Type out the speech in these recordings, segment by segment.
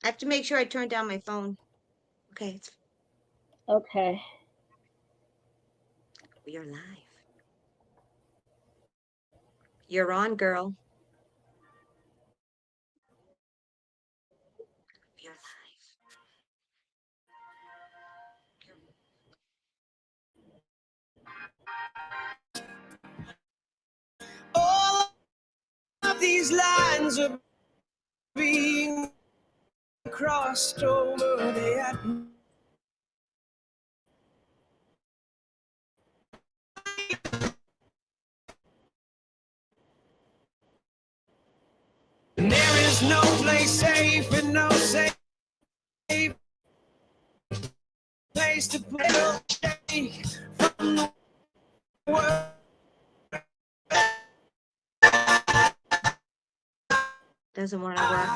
I have to make sure I turn down my phone. Okay, Okay. we are live. You're on, girl. You're live. All of these lines are being crossed over. They had there is no place safe and no safe place to put away from the world. Doesn't want to work.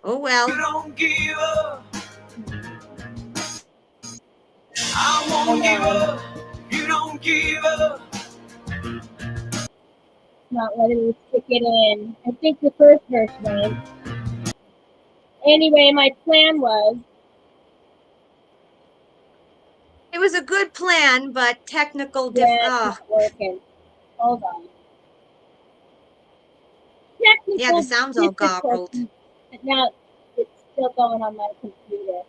Oh well. You don't give up. I won't give up. You don't give up. Not letting me stick it in. I think the first verse went. Anyway, my plan was. It was a good plan, but technical Yeah, it's not working. Hold on. Technical yeah, the sound's all gobbled. but now it's still going on my computer.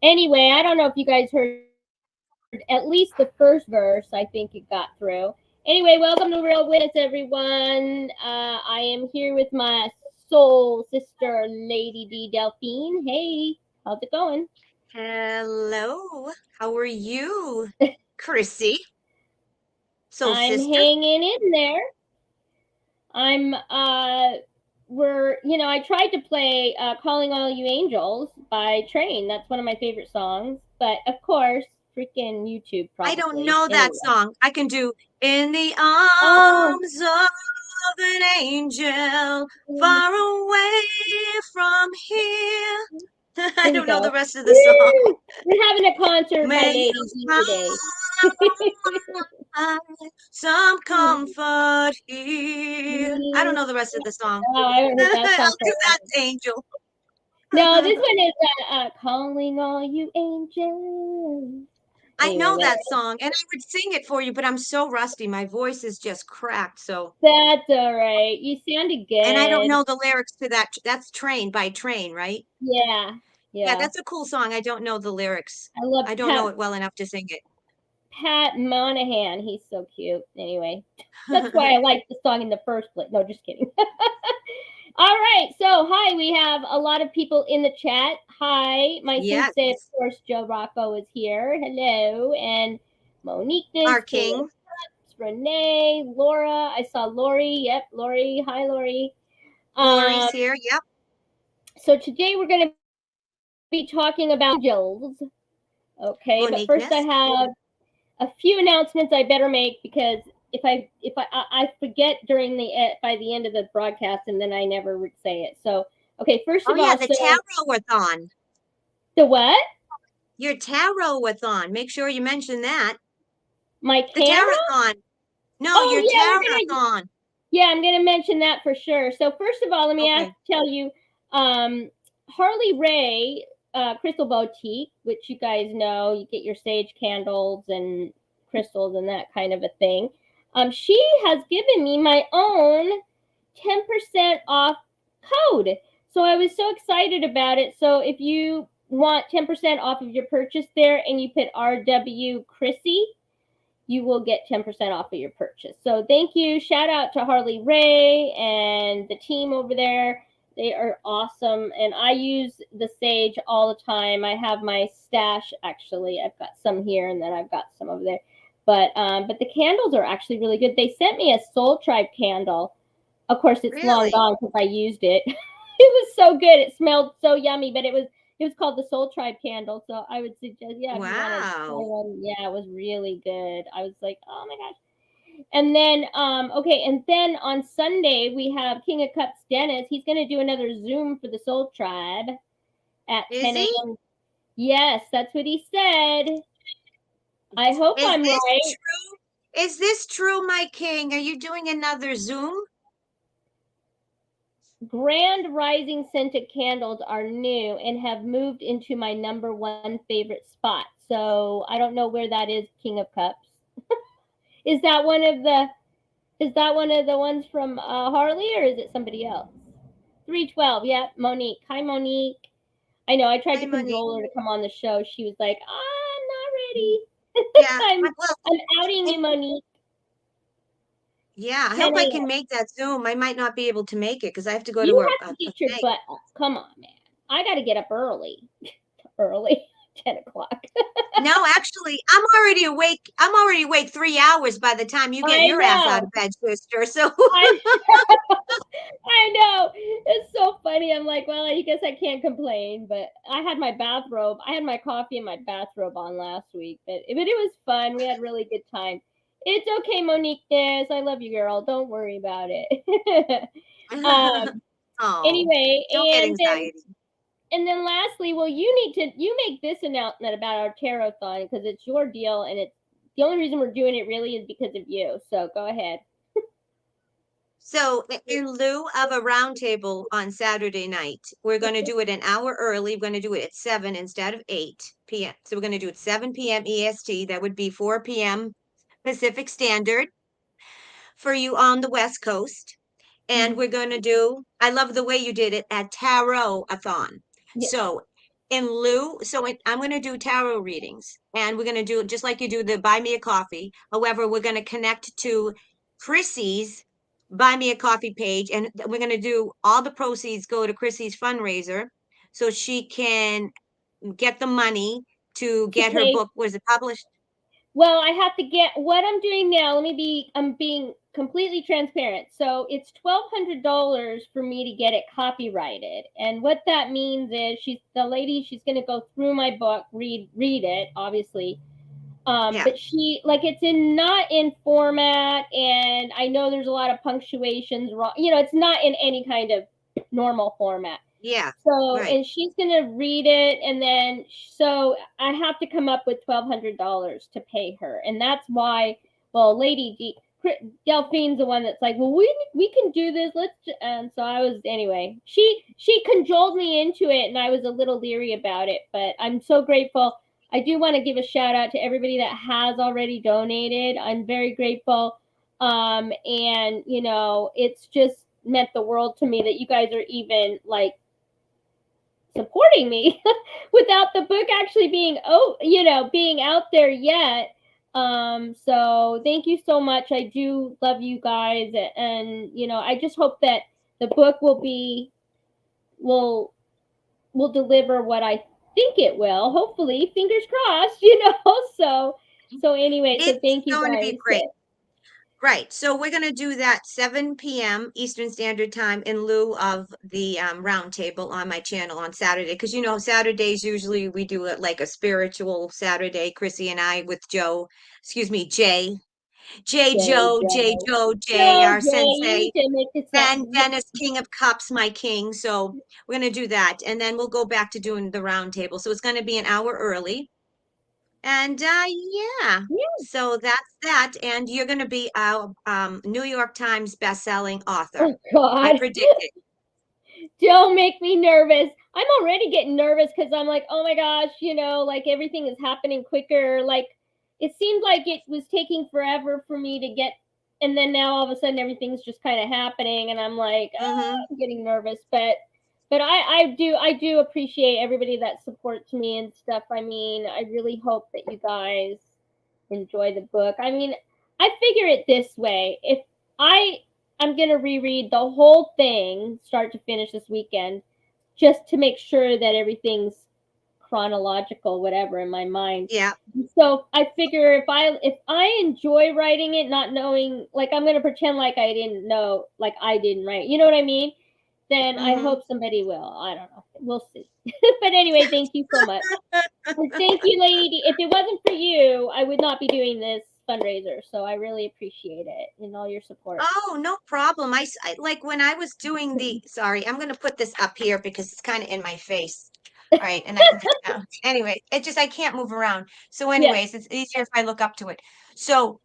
Anyway, I don't know if you guys heard at least the first verse. I think it got through. Anyway, welcome to Real Witness, everyone. I am here with my soul sister, Lady D Delphine. Hey, how's it going? Hello. How are you, Chrissy? So, I'm sister? hanging in there. I'm I tried to play Calling All You Angels by Train. That's one of my favorite songs. But of course, freaking YouTube probably. I don't know that song. I can do In the Oh. Arms of an Angel, far away from here. I don't know the rest of the song. We're having a concert by Lady D today. Some comfort here. I don't know the rest of the song. Oh, I haven't heard that song. I'll do that, Angel. No, this one is Calling All You Angels. I know that song, and I would sing it for you, but I'm so rusty. My voice is just cracked. So that's all right. You sounded good. And I don't know the lyrics to that. That's Train by Train, right? Yeah. Yeah, that's a cool song. I don't know the lyrics. I don't know it well enough to sing it. Pat Monahan, he's so cute. Anyway, that's why I like the song in the first place. No, just kidding. All right, so hi, we have a lot of people in the chat. Hi, my sensei, of course, Joe Rocco is here. Hello, and Monique, our king, Renee, Laura. I saw Lori. Yep, Lori. Hi, Lori. Lori's here. Yep. So today we're going to be talking about angels. Okay, but first I have a few announcements I better make because if I forget by the end of the broadcast and then I never would say it. So okay, first of all, the tarot-a-thon. The what? Your tarot-a-thon. Make sure you mention that. My the tarot-a-thon. No, your tarot-a-thon. Yeah, I'm gonna mention that for sure. So first of all, let me tell you, Harley Ray Crystal Boutique, which you guys know, you get your sage candles and crystals and that kind of a thing. She has given me my own 10% off code. So I was so excited about it. So if you want 10% off of your purchase there and you put RW Chrissy, you will get 10% off of your purchase. So thank you. Shout out to Harley Ray and the team over there. They are awesome. And I use the sage all the time. I have my stash, actually. I've got some here and then I've got some over there. But the candles are actually really good. They sent me a Soul Tribe candle. Of course, it's long gone because I used it. It was so good. It smelled so yummy, but it was called the Soul Tribe candle. So I would suggest, if you want to try one. Yeah, it was really good. I was like, oh my gosh. And then, okay, and then on Sunday we have King of Cups Dennis. He's going to do another Zoom for the Soul Tribe at 10 a.m. Yes, that's what he said. I hope I'm right. True? Is this true, my king? Are you doing another Zoom? Grand Rising scented candles are new and have moved into my #1 favorite spot. So I don't know where that is, King of Cups. Is that one of the ones from Harley, or is it somebody else? 312, yeah, Monique. Hi, Monique. I know I tried to cajole her to come on the show. She was like, I'm not ready. Yeah. I'm outing you, Monique. Yeah, I hope I can make that Zoom. I might not be able to make it because I have to go You to have to get your butt up. Come on, man. I got to get up early. 10 o'clock. No, actually, I'm already awake. I'm already awake 3 hours by the time you get your ass out of bed, sister. So I know. It's so funny. I'm like, well, I guess I can't complain, but I had my bathrobe. I had my coffee and my bathrobe on last week, but it was fun. We had a really good time. It's okay, Monique. I love you, girl. Don't worry about it. Anyway, don't get anxiety. And then lastly, well, you make this announcement about our tarot-thon because it's your deal, and it's the only reason we're doing it really is because of you. So go ahead. So in lieu of a roundtable on Saturday night, we're going to do it an hour early. We're going to do it at 7 instead of 8 p.m. So we're going to do it 7 p.m. EST. That would be 4 p.m. Pacific Standard for you on the West Coast. And we're going to do, I love the way you did it, a tarot-a-thon. Yes. So I'm going to do tarot readings, and we're going to do just like you do the Buy Me a Coffee. However, we're going to connect to Chrissy's Buy Me a Coffee page, and we're going to do all the proceeds go to Chrissy's fundraiser so she can get the money to get her book. Was it published? Well, I have to get what I'm doing now. I'm being completely transparent. So it's $1,200 for me to get it copyrighted. And what that means is she's going to go through my book, read it, obviously. But it's not in format, and I know there's a lot of punctuations wrong. It's not in any kind of normal format. Yeah. So, and she's going to read it, and then so I have to come up with $1,200 to pay her, and that's why. Well, Lady Delphine's the one that's like, well, we can do this. And so I was anyway. She cajoled me into it, and I was a little leery about it, but I'm so grateful. I do want to give a shout out to everybody that has already donated. I'm very grateful. And it's just meant the world to me that you guys are even like supporting me without the book actually being being out there yet. So thank you so much. I do love you guys, and I just hope that the book will deliver what I think it will. Hopefully, fingers crossed. So anyway, so thank you guys. It's going to be great. Right. So we're going to do that 7 p.m. Eastern Standard Time in lieu of the roundtable on my channel on Saturday. Because, Saturdays, usually we do it like a spiritual Saturday, Chrissy and I with Joe, Jay, our sensei, and Dennis, King of Cups, my king. So we're going to do that. And then we'll go back to doing the roundtable. So it's going to be an hour early. And so that's that. And you're going to be a New York Times bestselling author. Oh, God. I predict it. Don't make me nervous. I'm already getting nervous because I'm like, oh my gosh, like everything is happening quicker. Like it seemed like it was taking forever for me to get, and then now all of a sudden everything's just kind of happening, and I'm like, I'm getting nervous. But I do appreciate everybody that supports me and stuff. I mean, I really hope that you guys enjoy the book. I mean, I figure it this way. If I'm going to reread the whole thing, start to finish this weekend, just to make sure that everything's chronological, whatever, in my mind. Yeah. So I figure if I enjoy writing it, not knowing, like I'm going to pretend like I didn't know, like I didn't write. You know what I mean? Then I hope somebody will. I don't know. We'll see. But anyway, thank you so much. And thank you, Lady. If it wasn't for you, I would not be doing this fundraiser. So I really appreciate it and all your support. Oh, no problem. Like when I was doing sorry, I'm going to put this up here because it's kind of in my face. All right. And I can put it down. Anyway, I can't move around. So anyways, it's easier if I look up to it. So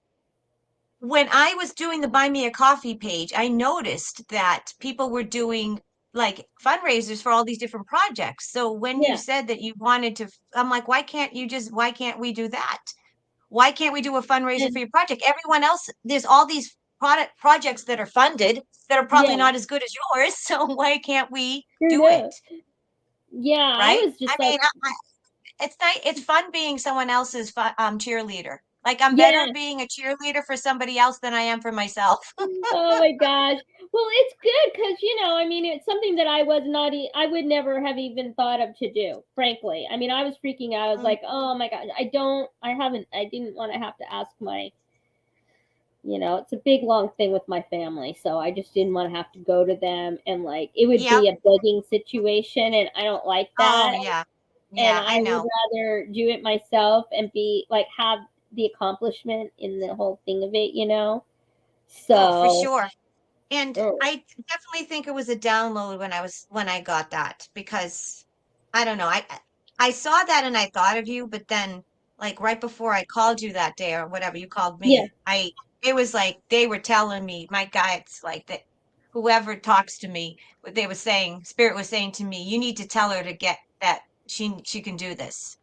when I was doing the Buy Me a Coffee page, I noticed that people were doing like fundraisers for all these different projects. So when you said that you wanted to, I'm like, why can't we do that? Why can't we do a fundraiser for your project? Everyone else, there's all these projects that are funded that are probably not as good as yours. So why can't we do it? Yeah, Right? I was just I mean, it's nice. It's fun being someone else's cheerleader. Like I'm better being a cheerleader for somebody else than I am for myself. Oh my gosh. Well, it's good because, I mean, it's something that I would never have even thought of to do, frankly. I mean, I was freaking out. I was like, oh my God, I didn't want to have to ask it's a big, long thing with my family. So I just didn't want to have to go to them and like, it would be a begging situation. And I don't like that. Oh, yeah. And I would rather do it myself and be like, have the accomplishment in the whole thing of it, So for sure. And I definitely think it was a download when I got that because I don't know. I saw that and I thought of you, but then like right before I called you that day or whatever you called me, it was like they were telling me, my guides, like that whoever talks to me, they were saying, Spirit was saying to me, you need to tell her to get that she can do this.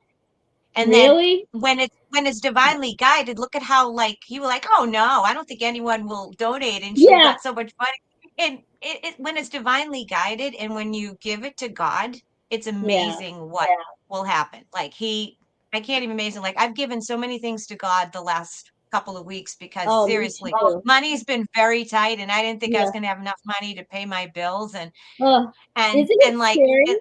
And really? then when it's divinely guided, look at how like you were like, oh no, I don't think anyone will donate, and she got so much money. And when it's divinely guided and when you give it to God, it's amazing what will happen. Like I can't even imagine. Like I've given so many things to God the last couple of weeks because seriously, money's been very tight, and I didn't think I was going to have enough money to pay my bills and isn't it like. scary?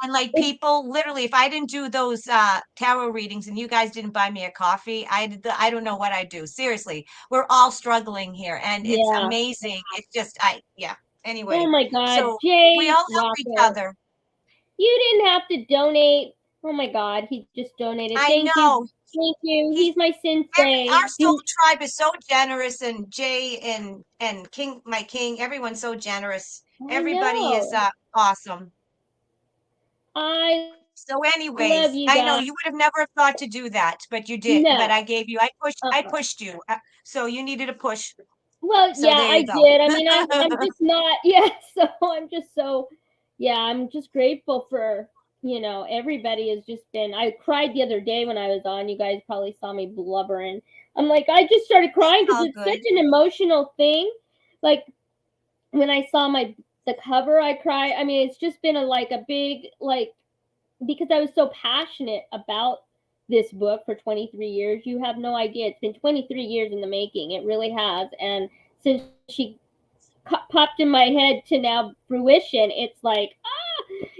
And like people literally, if I didn't do those tarot readings and you guys didn't buy me a coffee, I don't know what I'd do. Seriously, we're all struggling here and it's amazing. It's just Anyway, oh my God, so Jay, we all help each other. You didn't have to donate. Oh my God, he just donated. Thank you. Thank you. He's my sensei. Our soul tribe is so generous, and Jay and King, my king, everyone's so generous. Everybody is awesome. So anyways, I know you would have never thought to do that, but you did. But I gave you, I pushed you. So you needed a push. Well, so I did. I mean, I'm just not, so I'm just I'm just grateful for, everybody has just been, I cried the other day when I was on. You guys probably saw me blubbering. I'm like, I just started crying because it's such an emotional thing. Like when I saw the cover, I cried. I mean, it's just been a big, because I was so passionate about this book for 23 years. You have no idea. It's been 23 years in the making. It really has. And since she popped in my head to now fruition, it's like,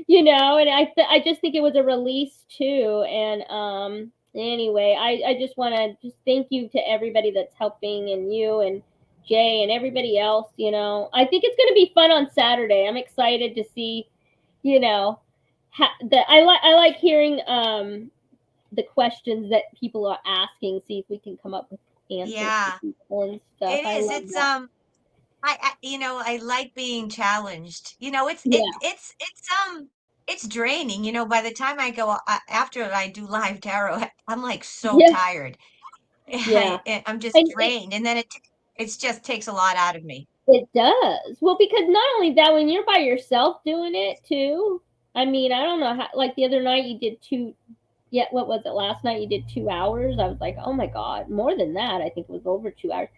and I just think it was a release too. And anyway, I just want to just thank you to everybody that's helping, and you and Jay and everybody else. I think it's going to be fun on Saturday. I'm excited to see, I like hearing the questions that people are asking. See if we can come up with answers to people and stuff. It is. It's I like being challenged. It's draining. By the time I go after I do live tarot, I'm like so tired. I'm just drained, and then it just takes a lot out of me. It does. Well, because not only that, when you're by yourself doing it too. I mean, I don't know how. Like the other night, you did what was it? Last night you did 2 hours. I was like, oh my God, more than that. I think it was over 2 hours.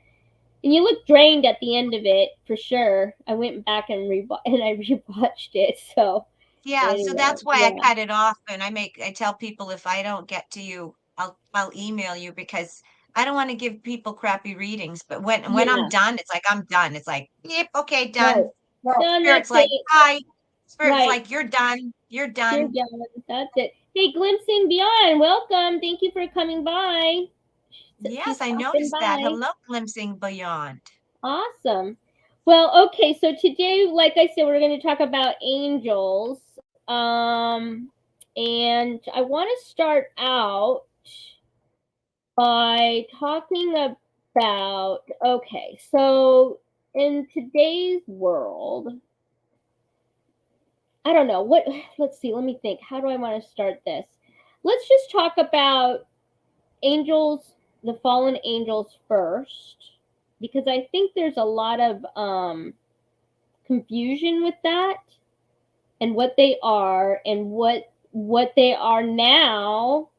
And you look drained at the end of it for sure. I went back and I rewatched it. So anyway, so that's why I cut it off. And I tell people if I don't get to you, I'll email you because I don't want to give people crappy readings. But when I'm done, it's like I'm done. It's like, yep, okay, done. Done. Spirit's like, hi. Spirit's like, you're done. You're done. You're done. That's it. Hey, Glimpsing Beyond, welcome. Thank you for coming by. Yes, I noticed that. Hello, Glimpsing Beyond. Awesome. Well, okay, so today, like I said, we're going to talk about angels. And I want to start out by talking about, okay, so in today's world, I don't know what, let's see, let me think. How do I want to start this? Let's just talk about angels, the fallen angels first, because I think there's a lot of confusion with that and what they are and what they are now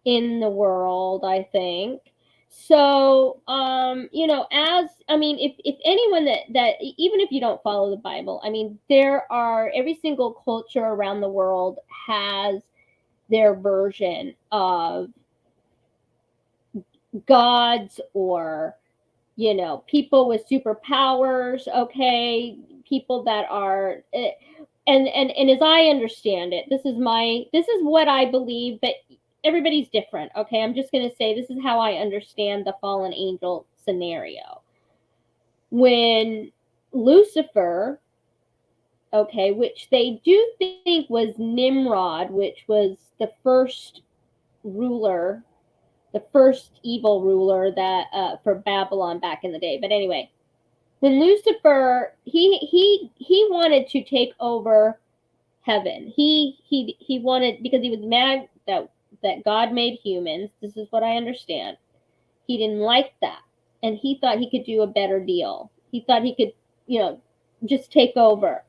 in the world, I think. So, as I mean, if anyone that even if you don't follow the Bible, I mean, there are every single culture around the world has their version of gods or people with superpowers, okay, people that are and as I understand it, this is what I believe, but everybody's different, okay? I'm just going to say this is how I understand the fallen angel scenario. When Lucifer, okay, which they do think was Nimrod, which was the first ruler, the first evil ruler that for Babylon back in the day. But anyway, when Lucifer he wanted to take over heaven. He wanted, because he was mad that God made humans. This is what I understand. He didn't like that, and he thought he could do a better deal. He thought he could, just take over.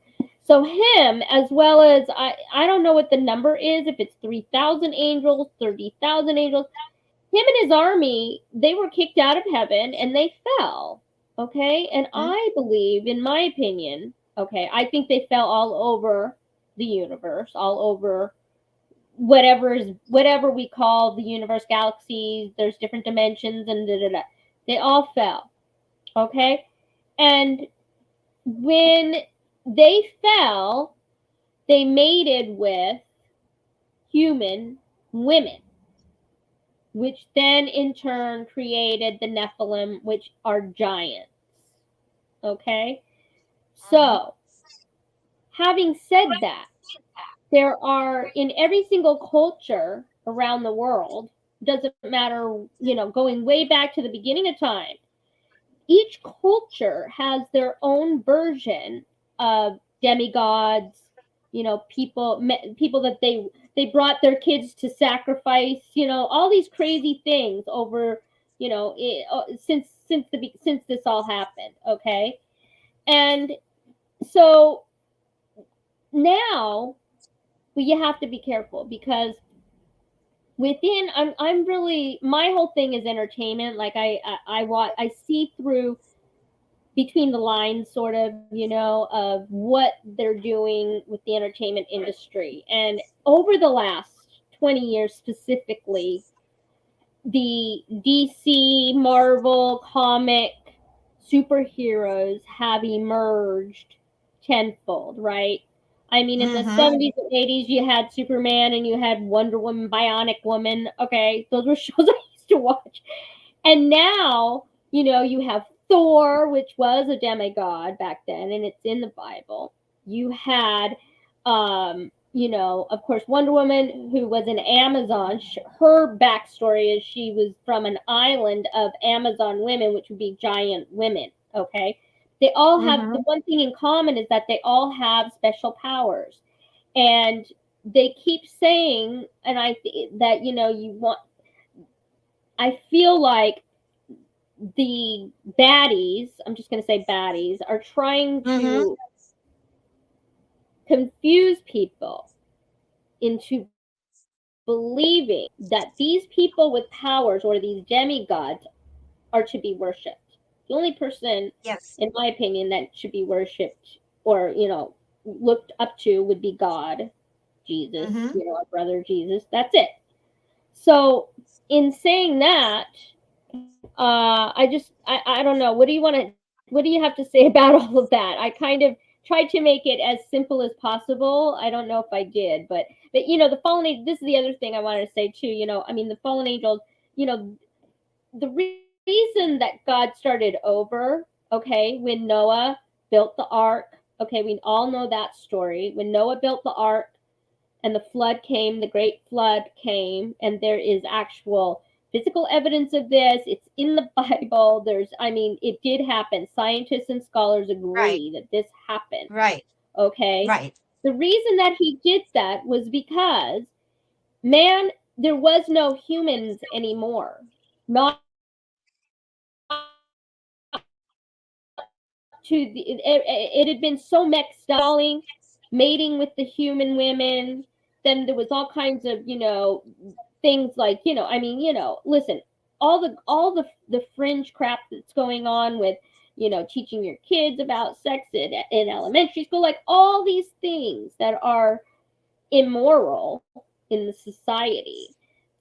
So him, as well as I don't know what the number is, if it's 3,000 angels, 30,000 angels, him and his army, they were kicked out of heaven and they fell. Okay. And I believe, in my opinion, okay, I think they fell all over the universe, all over whatever we call the universe, galaxies, there's different dimensions and da, da, da. They all fell. Okay. And when they fell, they mated with human women, which then in turn created the Nephilim, which are giants. Okay? So, having said that, there are in every single culture around the world, doesn't matter, going way back to the beginning of time, each culture has their own version of demigods, people that they brought their kids to sacrifice, all these crazy things over, since this all happened, okay? And so now you have to be careful, because within I'm really, my whole thing is entertainment. Like I see through between the lines, sort of, of what they're doing with the entertainment industry. And over the last 20 years specifically, the DC, Marvel comic superheroes have emerged tenfold, right? I mean, in the 70s and 80s, you had Superman and you had Wonder Woman, Bionic Woman. Okay, those were shows I used to watch. And now, you have Thor, which was a demigod back then, and it's in the Bible. You had, of course, Wonder Woman, who was an Amazon. Her backstory is she was from an island of Amazon women, which would be giant women. Okay. They all have the one thing in common is that they all have special powers. And they keep saying, and that, I feel like the baddies, I'm just going to say baddies, are trying to confuse people into believing that these people with powers or these demigods are to be worshipped. The only person, in my opinion, that should be worshipped or, looked up to would be God, Jesus, our brother Jesus. That's it. So, in saying that, I don't know. What do you have to say about all of that? I kind of tried to make it as simple as possible. I don't know if I did, but the fallen angels, this is the other thing I wanted to say too, I mean, the fallen angels, the reason that God started over, okay, when Noah built the ark, okay, we all know that story. When Noah built the ark and the flood came, the great flood came, and there is actual physical evidence of this. It's in the Bible. It did happen. Scientists and scholars agree that this happened. Right. Okay. Right. The reason that he did that was because, man, there was no humans anymore. Not it had been so mixed up, mating with the human women. Then there was all kinds of, things like, listen, all the fringe crap that's going on with, teaching your kids about sex in elementary school, like all these things that are immoral in the society.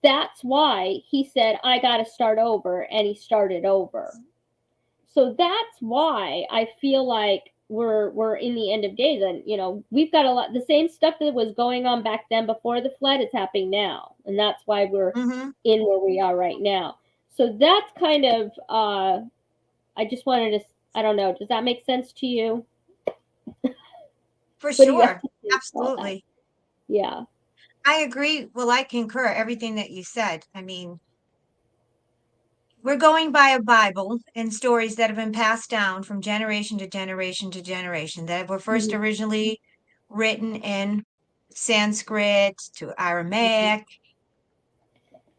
That's why he said, I got to start over, and he started over. So that's why I feel like we're in the end of days, and we've got a lot, the same stuff that was going on back then before the flood is happening now, and that's why we're in where we are right now. So that's kind of I just wanted to, I don't know, does that make sense to you? For sure. Absolutely. Yeah. I agree. Well, I concur everything that you said. I mean, we're going by a Bible and stories that have been passed down from generation to generation to generation, that were first originally written in Sanskrit to Aramaic.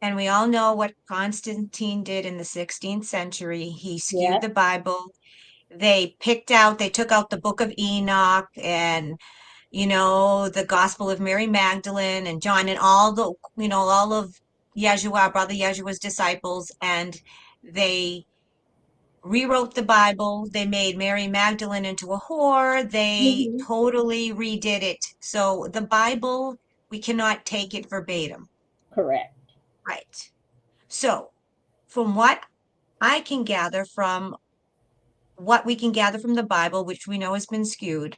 And we all know what Constantine did in the 16th century. He skewed the Bible. They took out the book of Enoch and, the Gospel of Mary Magdalene and John and all of Yeshua, brother Yeshua's disciples, and they rewrote the Bible. They made Mary Magdalene into a whore. They totally redid it. So the Bible, we cannot take it verbatim. Correct. Right. So from what I can gather from what we can gather from the Bible, which we know has been skewed,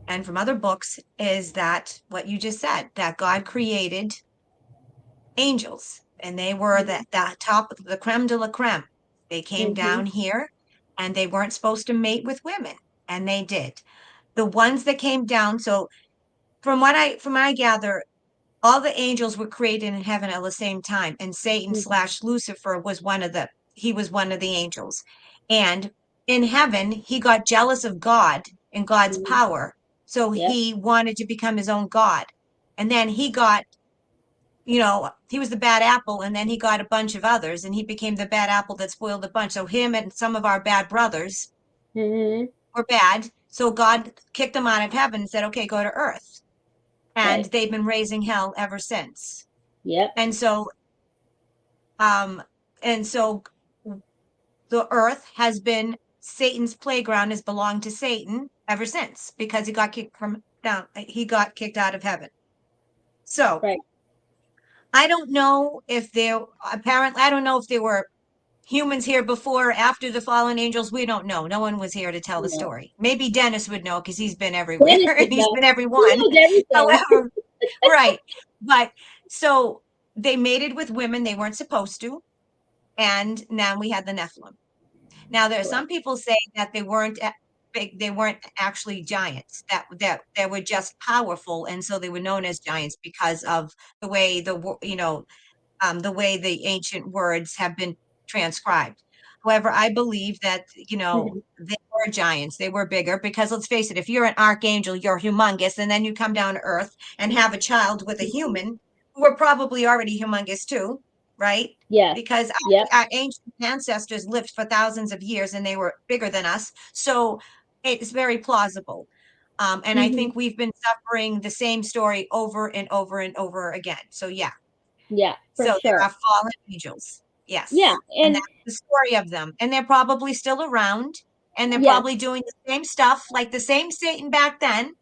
and from other books, is that what you just said, that God created angels, and they were the top, the creme de la creme. They came down here, and they weren't supposed to mate with women, and they did. The ones that came down, so from what I gather, all the angels were created in heaven at the same time, and Satan / Lucifer was one of the angels. And in heaven, he got jealous of God and God's power. So he wanted to become his own God. And then he got, he was the bad apple, and then he got a bunch of others, and he became the bad apple that spoiled the bunch. So him and some of our bad brothers were bad. So God kicked them out of heaven and said, okay, go to earth. And they've been raising hell ever since. Yep. And so the earth has been Satan's playground, has belonged to Satan ever since, because he got kicked out of heaven. So I don't know if I don't know if there were humans here before or after the fallen angels. We don't know. No one was here to tell the story. Maybe Dennis would know, because he's been everywhere and he's been everyone. However, right. But so they mated with women they weren't supposed to. And now we had the Nephilim. Now there are some people say that they weren't big, they weren't actually giants, that they were just powerful, and so they were known as giants because of the way the way the ancient words have been transcribed. However, I believe that, they were giants. They were bigger, because let's face it, if you're an archangel, you're humongous, and then you come down to earth and have a child with a human who are probably already humongous too, right? Yeah. Because our ancient ancestors lived for thousands of years and they were bigger than us. So it's very plausible. And I think we've been suffering the same story over and over and over again. So yeah. Yeah, for So sure. there are fallen angels. Yes. Yeah. And that's the story of them. And they're probably still around, and they're Yeah. probably doing the same stuff, like the same Satan back then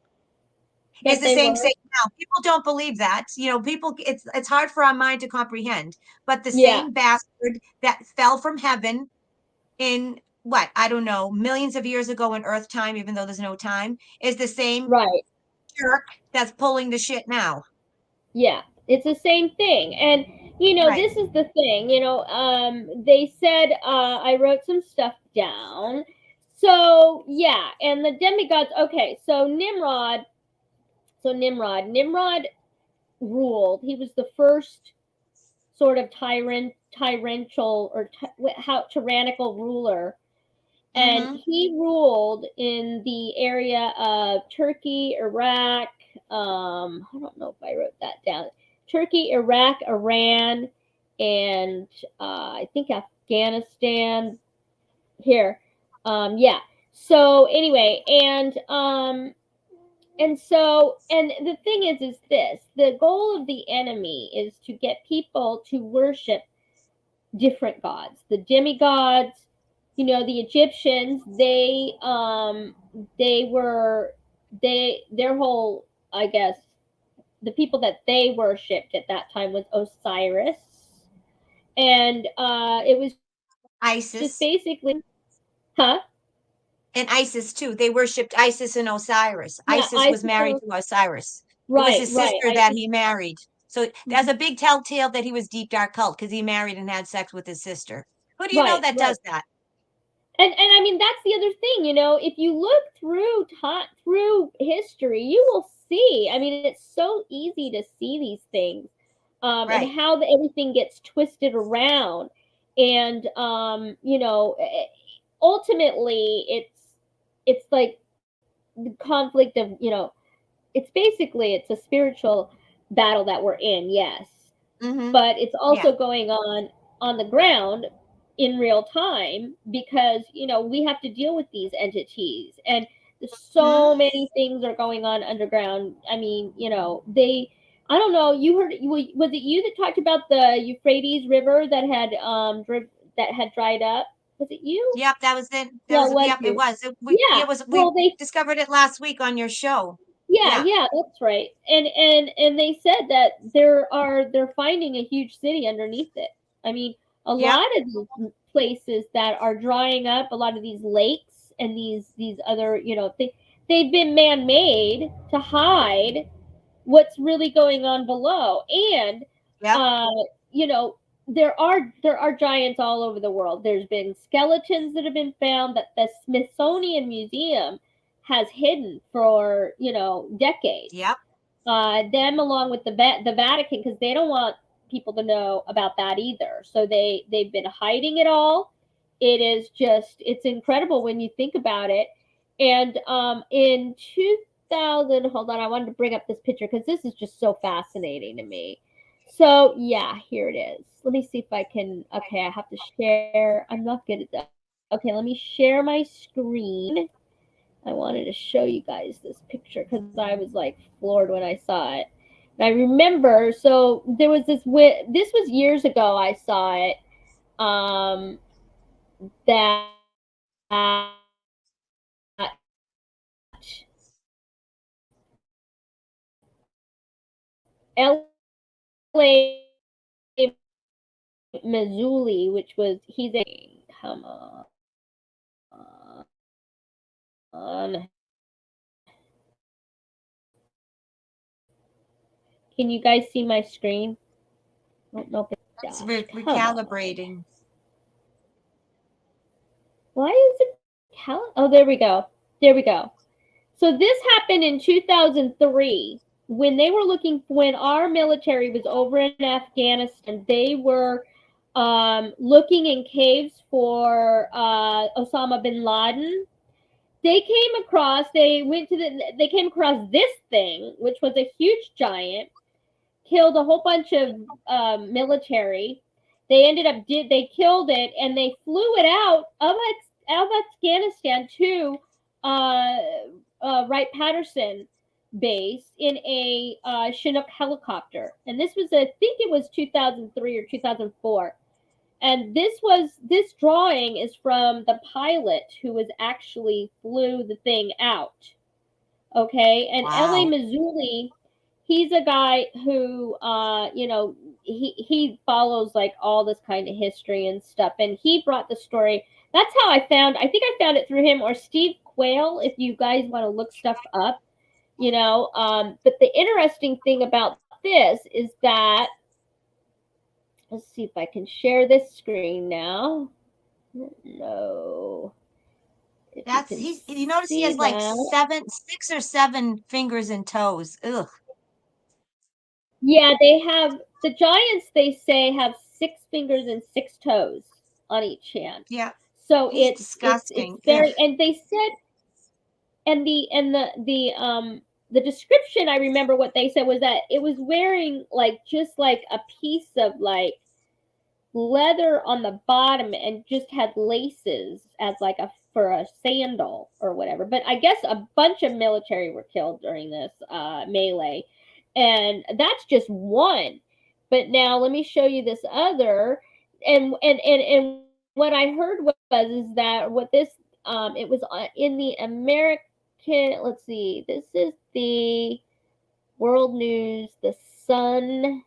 is Yes, the they same were. Satan now. People don't believe that. People, it's hard for our mind to comprehend. But the Yeah. same bastard that fell from heaven in what, I don't know, millions of years ago in Earth time, even though there's no time, is the same jerk that's pulling the shit now. Yeah, it's the same thing. And this is the thing, they said, I wrote some stuff down. So yeah, and the demigods, okay, so Nimrod ruled. He was the first sort of tyrannical or tyrannical ruler. And he ruled in the area of Turkey, Iraq. I don't know if I wrote that down. Turkey, Iraq, Iran, and I think Afghanistan. Here, yeah. So anyway, and the thing is this: the goal of the enemy is to get people to worship different gods, the demigods. You know, the Egyptians, their whole, I guess, the people that they worshipped at that time was Osiris. And it was ISIS. just basically, huh? And ISIS too. They worshipped ISIS and Osiris. Yeah, ISIS was married to Osiris. It was his right. sister that he married. So that's a big telltale that he was deep dark cult, because he married and had sex with his sister. Who do you know that does that? And I mean, that's the other thing, you know, if you look through history, you will see. I mean, it's so easy to see these things, and how everything gets twisted around. And you know, ultimately, it's like the conflict of, you know, it's a spiritual battle that we're in, yes, but it's also going on the ground in real time, because, you know, we have to deal with these entities, and so many things are going on underground. I mean, you know, I don't know, you heard, was it you that talked about the Euphrates River that had dried up? Was it you? Yep, that was it. It was. We discovered it last week on your show. Yeah, that's right. And they said that they're finding a huge city underneath it. I mean, a lot of these places that are drying up, a lot of these lakes and these other, you know, they've been man-made to hide what's really going on below. And you know, there are giants all over the world. There's been skeletons that have been found that the Smithsonian Museum has hidden for, you know, decades. Them along with the Vatican, because they don't want people to know about that either. So they've been hiding it all. It is just, it's incredible when you think about it. And in 2000, hold on, I wanted to bring up this picture because this is just so fascinating to me. So yeah, here it is. Let me see if I can, okay, I have to share. I'm not good at that. Okay, let me share my screen. I wanted to show you guys this picture because I was like floored when I saw it. And I remember, so there was this was years ago I saw it, that L.A. Mazzulli, which was, he's a, come on. Can you guys see my screen? I don't know if it's recalibrating. Why is it oh, there we go. There we go. So this happened in 2003 when they were when our military was over in Afghanistan. They were looking in caves for Osama bin Laden. They came across this thing, which was a huge giant, killed a whole bunch of military. They they killed it, and they flew it out of Afghanistan to Wright-Patterson base in a Chinook helicopter. And this was, I think it was 2003 or 2004. And this drawing is from the pilot who was actually flew the thing out. Okay. And L.A. Mazzulli, he's a guy who, you know, he follows like all this kind of history and stuff. And he brought the story. That's how I think I found it through him or Steve Quayle, if you guys want to look stuff up, you know. But the interesting thing about this is that, let's see if I can share this screen now. No. That's, you notice he has like 6 or 7 fingers and toes. Ugh. Yeah, they have the giants. They say have 6 fingers and 6 toes on each hand. Yeah. So He's it's disgusting. Ugh. very. And they said, and the description, I remember what they said was that it was wearing like just like a piece of like leather on the bottom and just had laces as like a for a sandal or whatever. But I guess a bunch of military were killed during this melee, and that's just one. But now let me show you this other, and what I heard was is that what this it was in the American. Let's see, this is the World News, the Sun,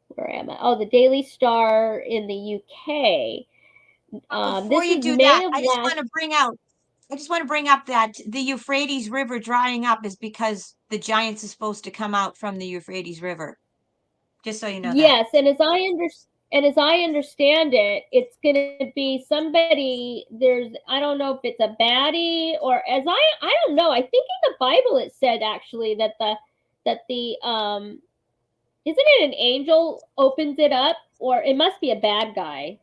where am I? Oh, the Daily Star in the UK. Before This you was do that, May of I just last. want to bring out I just want to bring up that the Euphrates River drying up is because the giants are supposed to come out from the Euphrates River. Just so you know that. Yes, and as I understand it, it's going to be somebody. There's I don't know if it's a baddie or as I don't know. I think in the Bible it said actually that the isn't it an angel opens it up, or it must be a bad guy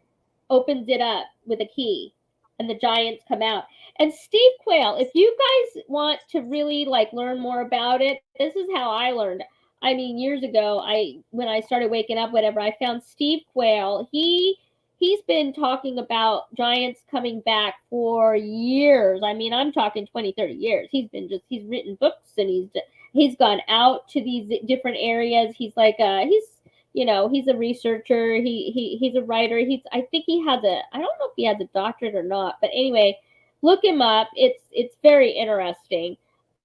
opens it up with a key and the giants come out. And Steve Quayle, if you guys want to really like learn more about it, this is how I learned. I mean, years ago, I when I started waking up, whatever, I found Steve Quayle. He's been talking about giants coming back for years. I mean, I'm talking 20, 30 years. He's written books and he's gone out to these different areas. He's like he's a researcher. He's a writer. I think he has a I don't know if he has a doctorate or not, but anyway, look him up. It's very interesting.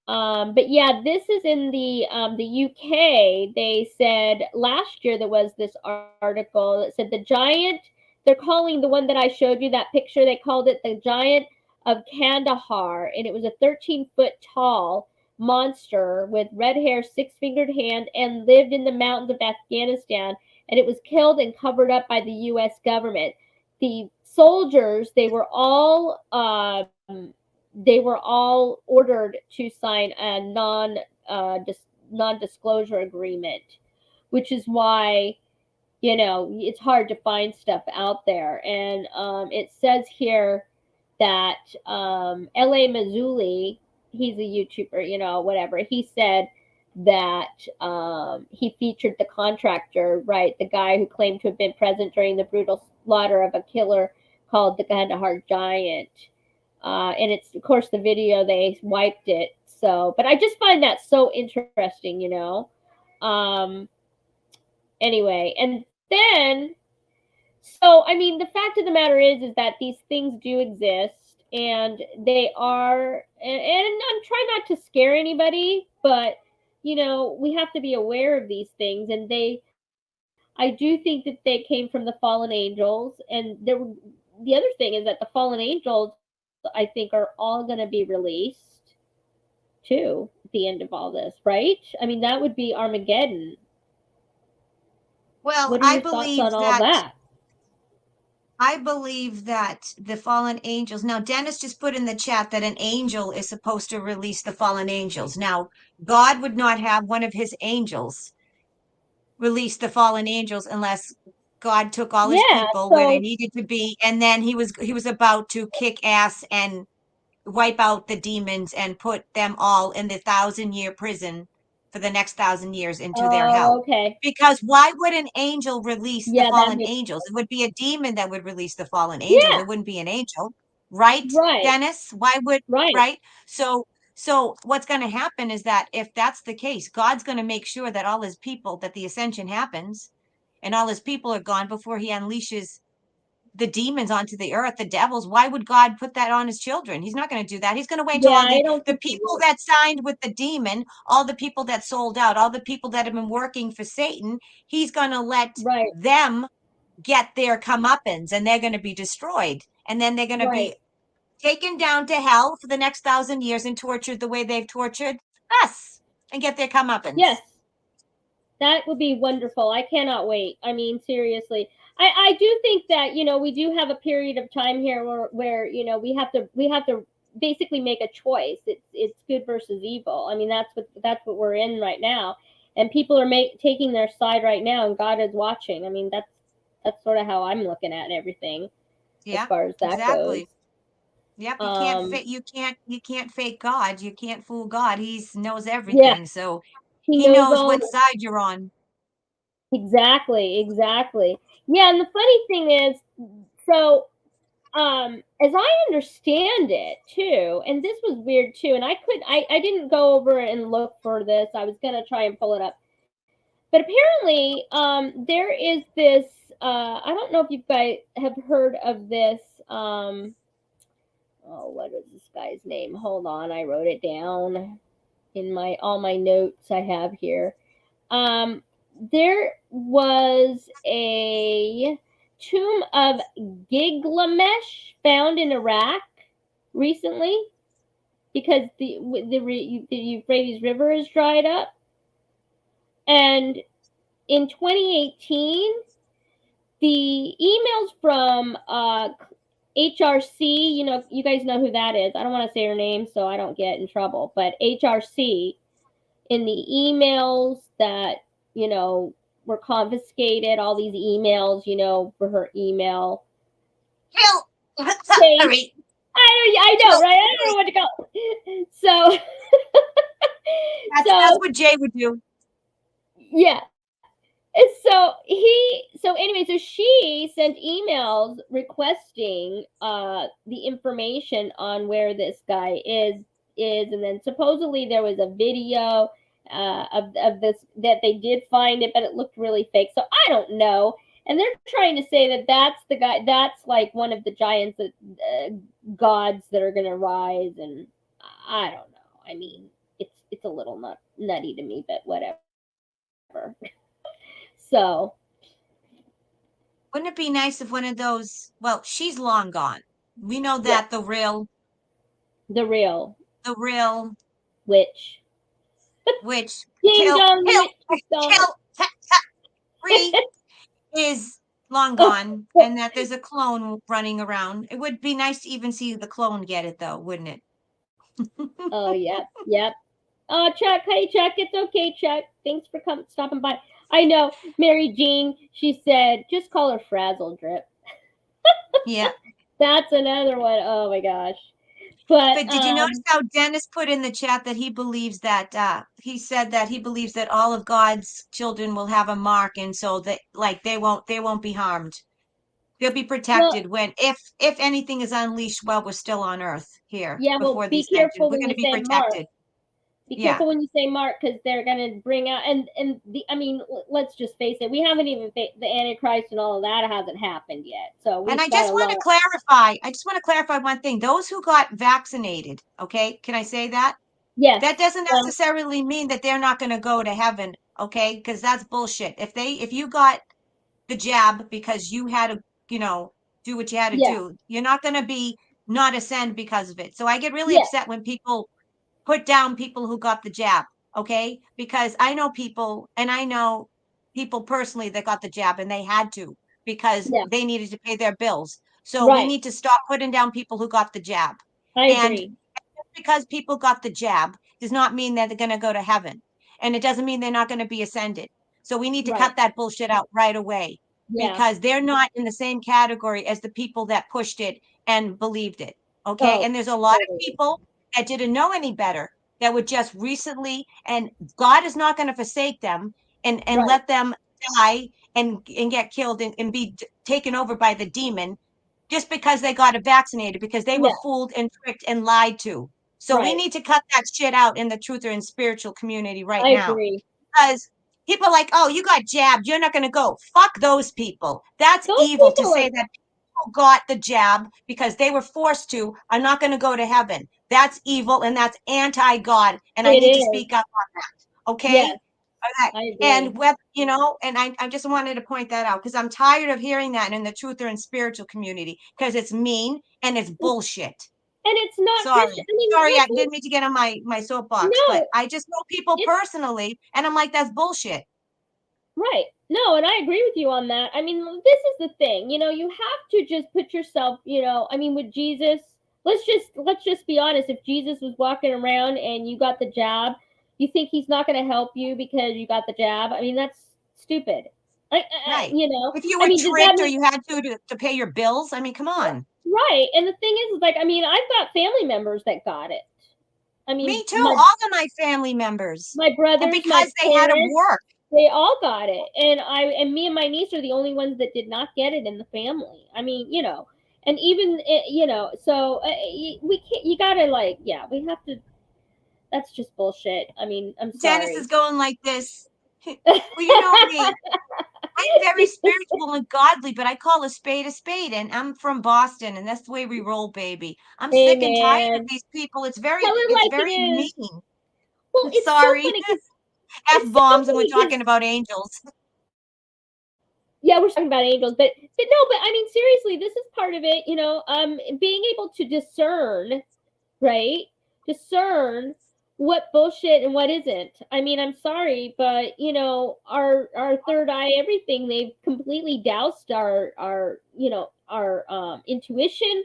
But yeah, this is in the UK. They said last year there was this article that said the giant. They're calling the one that I showed you that picture. They called it the giant of Kandahar, and it was a 13-foot tall monster with red hair, 6-fingered hand, and lived in the mountains of Afghanistan. And it was killed and covered up by the U.S. government. The soldiers, they were all ordered to sign a non-disclosure agreement, which is why it's hard to find stuff out there. And it says here that L.A. Mazzulli, he's a YouTuber, whatever. He said that he featured the contractor, right, the guy who claimed to have been present during the brutal slaughter of a killer called the Kandahar Giant. And it's, of course, the video, they wiped it. So, but I just find that so interesting. Anyway, and then, so, I mean, the fact of the matter is that these things do exist and they are, and I'm trying not to scare anybody, but, we have to be aware of these things. And I do think that they came from the fallen angels. And the other thing is that the fallen angels, I think, are all going to be released too at the end of all this, right? I mean, that would be Armageddon. Well, What are your thoughts on all that? I believe that the fallen angels. Now, Dennis just put in the chat that an angel is supposed to release the fallen angels. Now, God would not have one of his angels release the fallen angels unless God took all his Yeah, people where they so needed to be, and then he was about to kick ass and wipe out the demons and put them all in the 1,000-year prison for the next 1,000 years into their hell. okay. Because why would an angel release the Yeah, that fallen makes angels? It would be a demon that would release the fallen angels. yeah, It wouldn't be an angel, right, right, Dennis? Why would, right. right? So what's going to happen is that if that's the case, God's going to make sure that all his people, that the ascension happens and all his people are gone before he unleashes the demons onto the earth, the devils. Why would God put that on his children? He's not going to do that. He's going to wait till Yeah, all I the don't the think he people would. that signed with the demon, all the people that sold out, all the people that have been working for Satan, he's going to let Right, them get their comeuppance and they're going to be destroyed. And then they're going to right. be taken down to hell for the next 1,000 years and tortured the way they've tortured us and get their Yes, comeuppance. that would be wonderful. I cannot wait. I mean, seriously. I do think that, we do have a period of time here where we have to basically make a choice. It's good versus evil. I mean, that's what we're in right now. and people are taking their side right now, and God is watching. I mean, that's sort of how I'm looking at everything as far as that goes. Yep, you can't fake God. You can't fool God. He knows everything. Yeah, So he he knows all what side you're on. Exactly. Yeah, and the funny thing is, so as I understand it too, and this was weird too, and I didn't go over and look for this. I was gonna try and pull it up. But apparently, there is this I don't know if you guys have heard of this oh, what is this guy's name? Hold on, I wrote it down in all my notes I have here. There was a tomb of Gilgamesh found in Iraq recently because the Euphrates River is dried up, and in 2018, the emails from HRC, you guys know who that is. I don't want to say her name so I don't get in trouble, but HRC, in the emails that, were confiscated, all these emails, for her email. Sorry. I know, right? I don't know what to go. So that's what Jay would do. Yeah. So anyway, so she sent emails requesting the information on where this guy is, and then supposedly there was a video of this that they did find it, but it looked really fake. So I don't know, and they're trying to say that that's the guy, that's like one of the giants, gods that are going to rise, and I don't know. I mean, it's a little nutty to me, but whatever. So, wouldn't it be nice if one of those? Well, she's long gone. We know that the real witch Ding dong, is long gone, and that there's a clone running around. It would be nice to even see the clone get it, though, wouldn't it? Oh, yep. Oh, Chuck, hey, Chuck, it's okay, Chuck. Thanks for stopping by. I know, Mary Jean, she said, just call her Frazzle Drip. Yeah. That's another one. Oh, my gosh. But did you notice how Dennis put in the chat that he believes that, he said that he believes that all of God's children will have a mark, and so that, like, they won't be harmed. They'll be protected if anything is unleashed while we're still on Earth here. Yeah, well, before be these careful we're when going to you be say protected. Mark. Be careful when you say Mark, because they're going to bring out, and I mean, let's just face it, we haven't even the Antichrist and all of that hasn't happened yet. So and I just want to clarify. I just want to clarify one thing. Those who got vaccinated, okay, can I say that? Yes. That doesn't necessarily mean that they're not going to go to heaven, okay? Because that's bullshit. If you got the jab because you had to, do what you had to do, you're not going to be not ascend because of it. So I get really upset when people put down people who got the jab, okay? Because I know people, and I know people personally that got the jab and they had to because they needed to pay their bills. So we need to stop putting down people who got the jab. I agree. Because people got the jab does not mean that they're going to go to heaven. And it doesn't mean they're not going to be ascended. So we need to cut that bullshit out right away because they're not in the same category as the people that pushed it and believed it. Okay. And there's a lot of people that didn't know any better that were just recently, and God is not going to forsake them and let them die and get killed and be taken over by the demon just because they got vaccinated, because they were fooled and tricked and lied to. So we need to cut that shit out in the truth or in spiritual community right now. Agree. Because people are like, oh, you got jabbed, you're not going to go. Fuck those people. That's evil to say that people got the jab because they were forced to, are not going to go to heaven. That's evil and that's anti-God. And I need to speak up on that. Okay? Okay. And whether, and I just wanted to point that out because I'm tired of hearing that in the truth or in spiritual community because it's mean and it's bullshit. And it's not sorry. I didn't mean to get on my soapbox, but I just know people personally, and I'm like, that's bullshit. Right. No, and I agree with you on that. I mean, this is the thing, you have to just put yourself, I mean, with Jesus, let's just be honest. If Jesus was walking around and you got the jab, You think he's not going to help you because you got the jab? I mean, that's stupid. Right. You know, If you I were mean, does that tricked or mean you had to pay your bills, I mean, come on. right? And the thing is, like, I mean, I've got family members that got it. I Me mean, too, all of my family members. my And brothers, my because they had to parents, work. they all got it, and me and my niece are the only ones that did not get it in the family. I mean, you know, and even you know, so we can't. You gotta like, yeah, we have to. That's just bullshit. I mean, I'm Dennis sorry. is going like this. Well, you know me. I'm very spiritual and godly, but I call a spade, and I'm from Boston, and that's the way we roll, baby. I'm Hey, sick and tired of man, these people. It's tell it like it very is. mean. Well, it's so Sorry. funny because it's so F-bombs, and we're funny because talking about angels. yeah, we're talking about angels, but no, but I mean, seriously, this is part of it. You know, being able to discern, right? Discern what bullshit and what isn't. I mean, I'm sorry, but you know, our third eye, everything, they've completely doused our you know our intuition.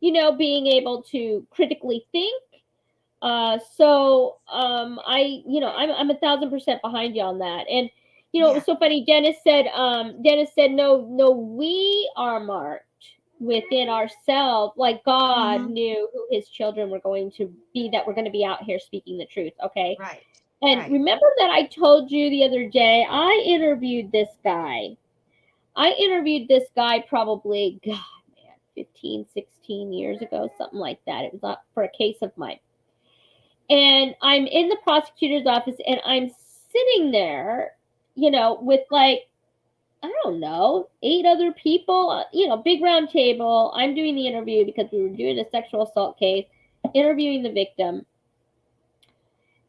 You know, being able to critically think. I, you know, I'm 1,000% behind you on that. And you know, it Yeah. was so funny. Dennis said, no, we are marked within ourselves, like God Mm-hmm. knew who his children were going to be, that we're going to be out here speaking the truth. Okay. Right. And Right. remember that I told you the other day, I interviewed this guy. Probably, God, man, 15, 16 years ago, something like that. It was not for a case of mine. And I'm in the prosecutor's office and I'm sitting there, you know, with like, I don't know, 8 other people, you know, big round table. I'm doing the interview because we were doing a sexual assault case, interviewing the victim.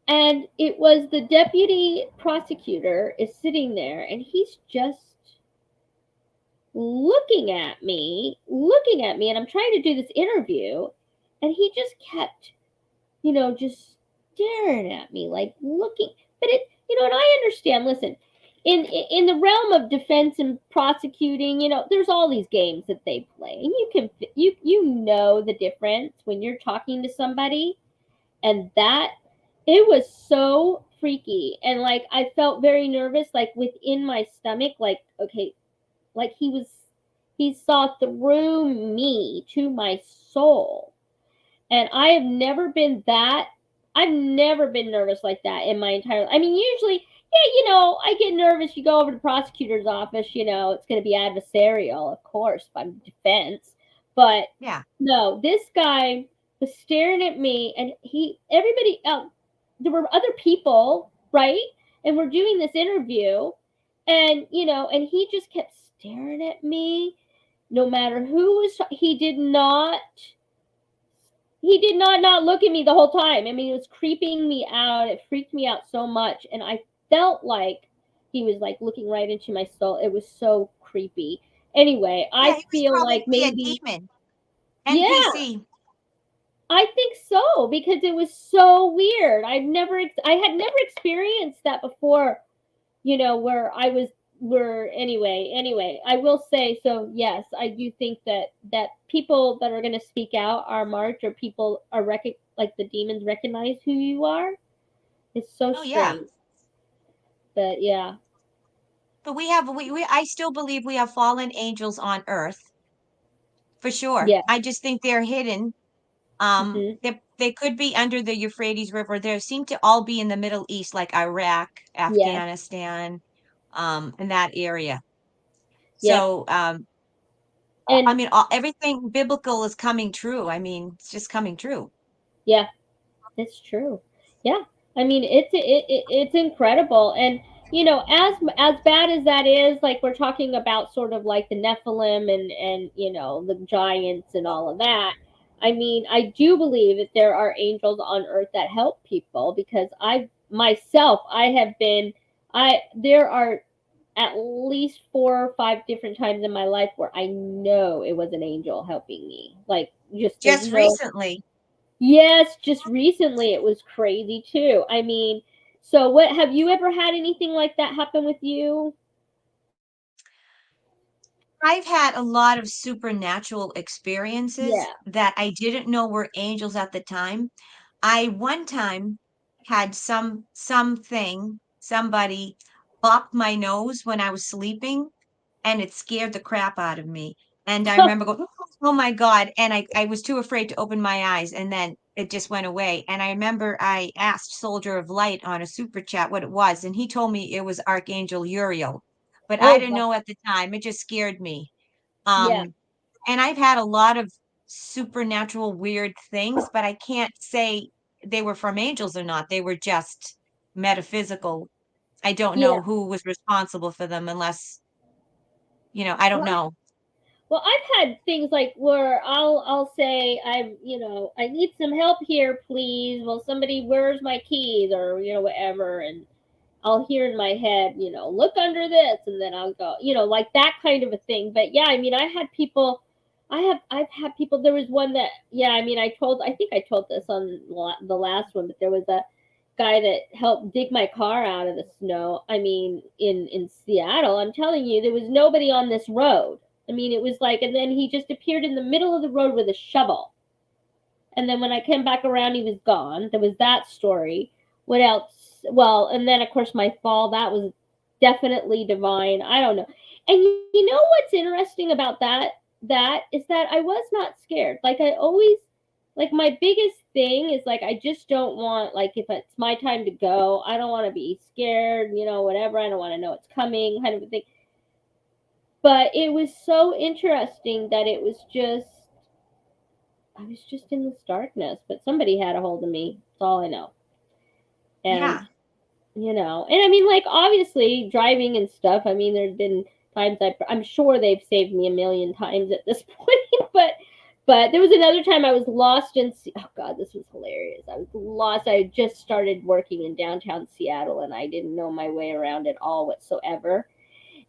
And it was the deputy prosecutor is sitting there and he's just looking at me, and I'm trying to do this interview. And he just kept, you know, just staring at me, like looking. But it, you know, and I understand. Listen, in the realm of defense and prosecuting, you know, there's all these games that they play, and you know the difference when you're talking to somebody, and that it was so freaky, and like I felt very nervous, like within my stomach, like okay, like he saw through me to my soul. And I've never been nervous like that in my entire life. I mean, usually, yeah, you know, I get nervous. You go over to the prosecutor's office, you know, it's going to be adversarial, of course, by defense. But Yeah. no, this guy was staring at me, and everybody else, there were other people, right? And we're doing this interview, and, you know, and he just kept staring at me no matter who was, he did not look at me the whole time. I mean, it was creeping me out. It freaked me out so much. And I felt like he was like looking right into my soul. It was so creepy. Anyway, Yeah, I he was feel like probably a maybe, demon. yeah, NPC. I think so, because it was so weird. I had never experienced that before, you know, anyway, I will say, so yes, I do think that people that are going to speak out are marked, or people are like the demons recognize who you are. It's so Oh yeah. strange. But yeah. But I still believe we have fallen angels on earth for sure. Yeah. I just think they're hidden. Hmm. They could be under the Euphrates River. They seem to all be in the Middle East, like Iraq, Yeah. Afghanistan, in that area. Yep. So, I And mean, everything biblical is coming true. I mean, it's just coming true. yeah, it's true. Yeah. I mean, it's incredible. And you know, as bad as that is, like we're talking about sort of like the Nephilim and you know, the giants and all of that. I mean, I do believe that there are angels on earth that help people, because I have been I there are at least 4 or 5 different times in my life where I know it was an angel helping me. Like, just there's Just no. recently, Yes, just recently it was crazy too. I mean, so what, have you ever had anything like that happen with you? I've had a lot of supernatural experiences Yeah. that I didn't know were angels at the time. I one time had somebody bop my nose when I was sleeping, and it scared the crap out of me. And I remember going, "Oh my God." And I was too afraid to open my eyes, and then it just went away. And I remember I asked Soldier of Light on a super chat what it was, and he told me it was Archangel Uriel, but I Oh didn't God. know at the time. It just scared me. Yeah. And I've had a lot of supernatural weird things, but I can't say they were from angels or not. They were just metaphysical. I don't Yeah. know who was responsible for them unless, I don't Well, know. well, I've had things like where I'll say I need some help here, please. Well, somebody, where's my keys, or whatever, and I'll hear in my head, look under this, and then I'll go, like that kind of a thing. But yeah, I mean, I had people, I've had people. There was one that, yeah, I mean, I think I told this on the last one, but there was a guy that helped dig my car out of the snow. I mean, in Seattle, I'm telling you, there was nobody on this road. I mean, it was like, and then he just appeared in the middle of the road with a shovel. And then when I came back around, he was gone. There was that story. What else? Well, and then of course my fall, that was definitely divine. I don't know. And you know what's interesting about that is that I was not scared. Like I always, like my biggest thing is like I just don't want, like, if it's my time to go, I don't want to be scared, whatever. I don't want to know it's coming, kind of a thing. But it was so interesting that it was just, I was just in this darkness, but somebody had a hold of me. That's all I know. And, Yeah. and I mean, like, obviously driving and stuff, I mean, there's been times I'm sure they've saved me a million times at this point, but there was another time I was lost oh God, this was hilarious. I was lost. I had just started working in downtown Seattle and I didn't know my way around at all whatsoever.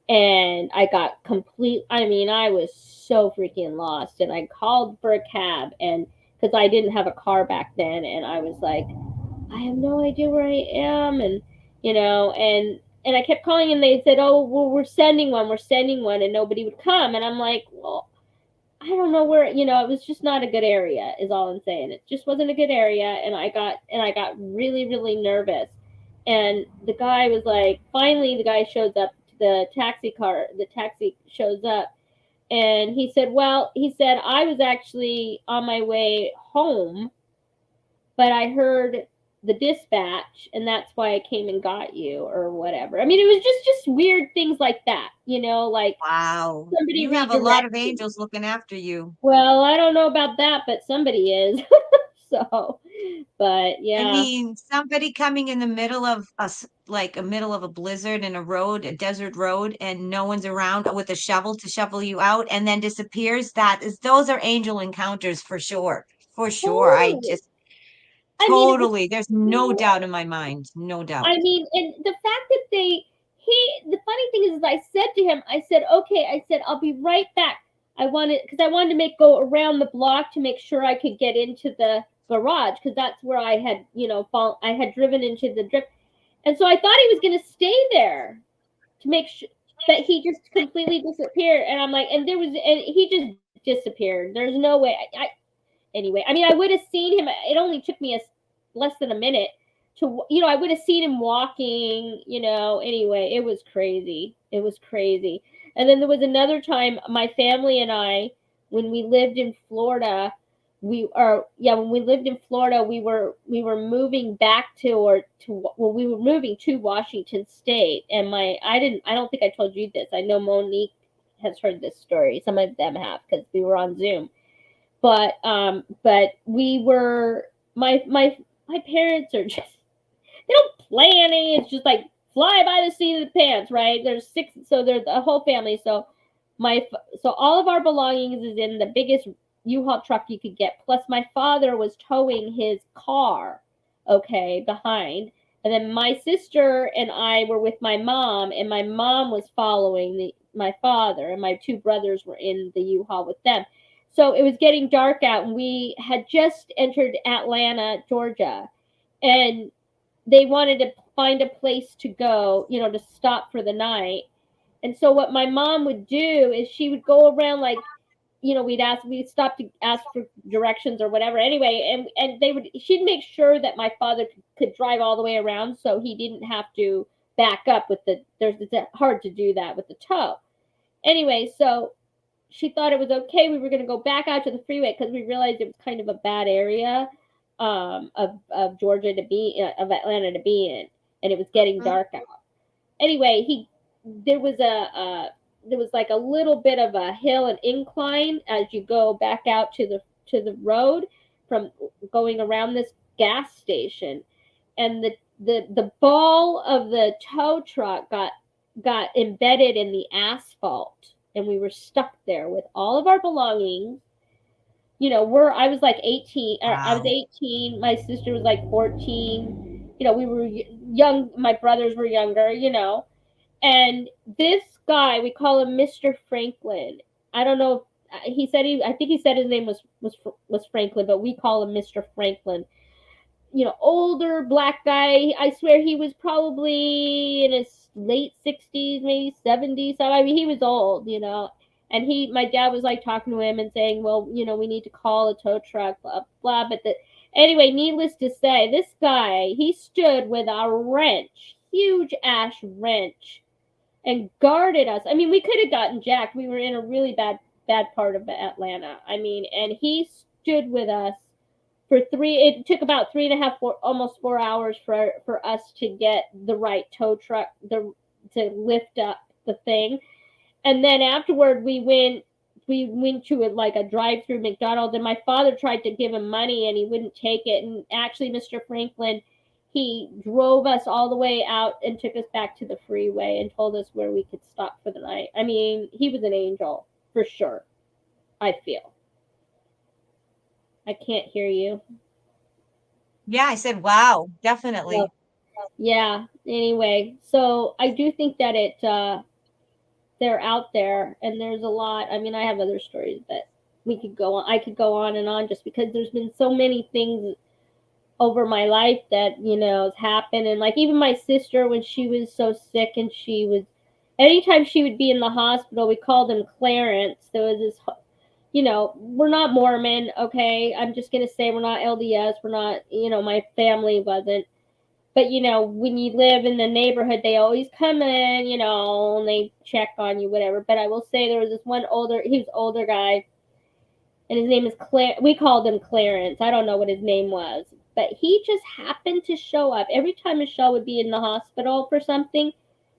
And I got I was so freaking lost, and I called for a cab, and because I didn't have a car back then, and I was like, I have no idea where I am, and and I kept calling, and they said, oh well, we're sending one, and nobody would come, and I'm like, well, I don't know where, it was just not a good area is all I'm saying. It just wasn't a good area, and I got really, really nervous. And the guy was like, finally the guy shows up, the taxi shows up, and he said I was actually on my way home, but I heard the dispatch, and that's why I came and got you, or whatever. I mean, it was just weird things like that, like Wow. somebody You have a lot of redirected. angels looking after you. Well, I don't know about that, but somebody is. So, but I yeah. mean, somebody coming in the middle of like a middle of a blizzard in a road, a desert road, and no one's around with a shovel to shovel you out and then disappears. Those are angel encounters for sure. For sure. I Totally. just I mean, it was totally, there's no so, doubt in my mind. No doubt. I mean, and the fact that the funny thing is I said to him, I said, okay, I said, I'll be right back. Because I wanted to go around the block to make sure I could get into the garage, because that's where I had, I had driven into the drift. And so I thought he was going to stay there to make sure, but he just completely disappeared. And I'm like, and he just disappeared. There's no way. Anyway, I mean, I would have seen him. It only took me less than a minute to, I would have seen him walking, anyway. It was crazy. It was crazy. And then there was another time, my family and I, when we lived in Florida, when we lived in Florida, we were moving back we were moving to Washington State. And I don't think I told you this. I know Monique has heard this story. Some of them have, because we were on Zoom. But we were, my parents are just, they don't plan any. It's just like fly by the seat of the pants, right? There's 6, so there's a whole family. So all of our belongings is in the biggest U-Haul truck you could get. Plus my father was towing his car, okay, behind. And then my sister and I were with my mom, and my mom was following my father, and my 2 brothers were in the U-Haul with them. So it was getting dark out, and we had just entered Atlanta, Georgia, and they wanted to find a place to go, to stop for the night. And so what my mom would do is she would go around, like, we'd stop to ask for directions or whatever. Anyway, and she'd make sure that my father could drive all the way around so he didn't have to back up with it's hard to do that with the tow. Anyway, so she thought it was okay. We were going to go back out to the freeway because we realized it was kind of a bad area of Georgia to be of Atlanta to be in, and it was getting dark out. Anyway, there was like a little bit of a hill and incline as you go back out to the road from going around this gas station, and the ball of the tow truck got embedded in the asphalt, and we were stuck there with all of our belongings. I was like 18. Wow. I was 18. My sister was like 14. We were young. My brothers were younger. And this guy, we call him Mr. Franklin. I don't know. I think he said his name was Franklin, but we call him Mr. Franklin. Older black guy. I swear he was probably in his late 60s, maybe 70s. So, I mean, he was old, and my dad was like talking to him and saying, well, we need to call a tow truck, blah, blah. But anyway, needless to say, this guy, he stood with a wrench, huge ash wrench, and guarded us. I mean, we could have gotten jacked. We were in a really bad part of Atlanta. I mean, and he stood with us it took about 3.5, almost 4 hours for us to get the right tow truck to lift up the thing. And then afterward, we went to a drive-through McDonald's, and my father tried to give him money, and he wouldn't take it. And actually, Mr. Franklin, he drove us all the way out and took us back to the freeway and told us where we could stop for the night. I mean, he was an angel, for sure, I feel. I can't hear you. Yeah, I said, wow, definitely. Yeah. Anyway, so I do think that they're out there, and there's a lot. I mean, I have other stories, but I could go on and on just because there's been so many things over my life that, has happened. And like even my sister, when she was so sick and anytime she would be in the hospital, we called him Clarence. There was this, we're not Mormon, okay? I'm just going to say we're not LDS. We're not, my family wasn't. But, when you live in the neighborhood, they always come in, and they check on you, whatever. But I will say there was this one older guy, and his name is we called him Clarence. I don't know what his name was. But he just happened to show up. Every time Michelle would be in the hospital for something,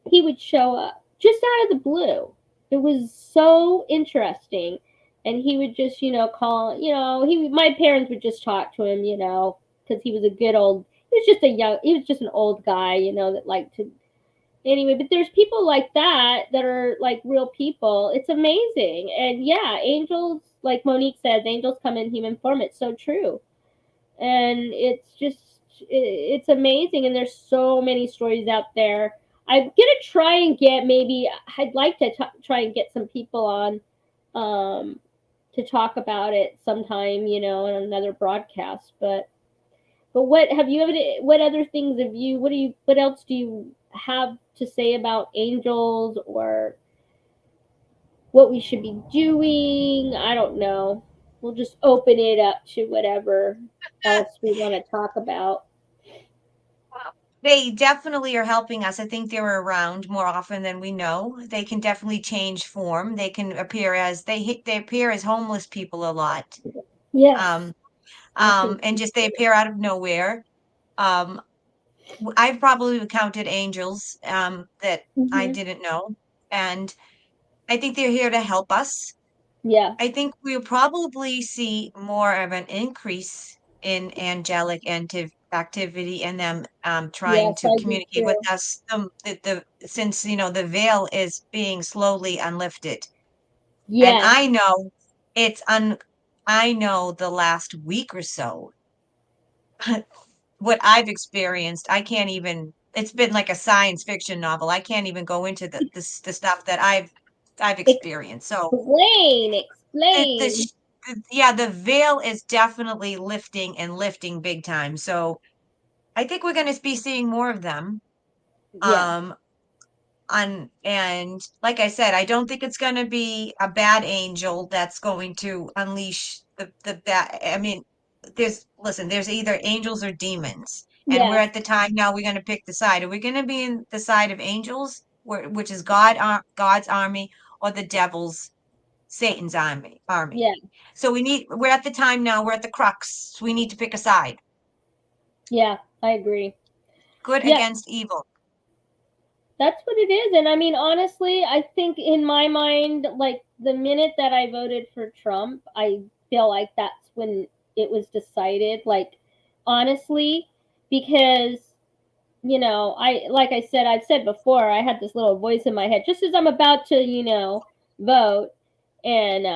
he would show up just out of the blue. It was so interesting. And he would just, call, my parents would just talk to him, because he was he was just an old guy, that liked to, anyway. But there's people like that are like real people. It's amazing. And yeah, angels, like Monique says, angels come in human form. It's so true. And it's amazing. And there's so many stories out there. I'm going to try and I'd like to try and get some people on, to talk about it sometime, in another broadcast. But what other things what else do you have to say about angels, or what we should be doing? I don't know. We'll just open it up to whatever else we want to talk about. They definitely are helping us. I think they're around more often than we know. They can definitely change form. They can appear they appear as homeless people a lot. Yes. And just they appear out of nowhere. I've probably encountered angels that I didn't know, and I think they're here to help us. Yeah. I think we'll probably see more of an increase in angelic activity and them trying to communicate with us. Since the veil is being slowly unlifted, and I know I know the last week or so what I've experienced. I can't even. It's been like a science fiction novel. I can't even go into the stuff that I've experienced. So explain. The veil is definitely lifting big time. So I think we're going to be seeing more of them. And like I said, I don't think it's going to be a bad angel that's going to unleash the bad. I mean, there's either angels or demons, and we're Yes. at the time now we're going to pick the side. Are we going to be in the side of angels, which is God's army, or the devil's, Satan's army? Yeah. So we're at the time now, we're at the crux. We need to pick a side. Yeah, I agree. Good Yeah. against evil. That's what it is. And I mean, honestly, I think in my mind, like the minute that I voted for Trump, I feel like that's when it was decided. Like, honestly, because, you know, like I said, I've said before, I had this little voice in my head just as I'm about to, you know, vote. And,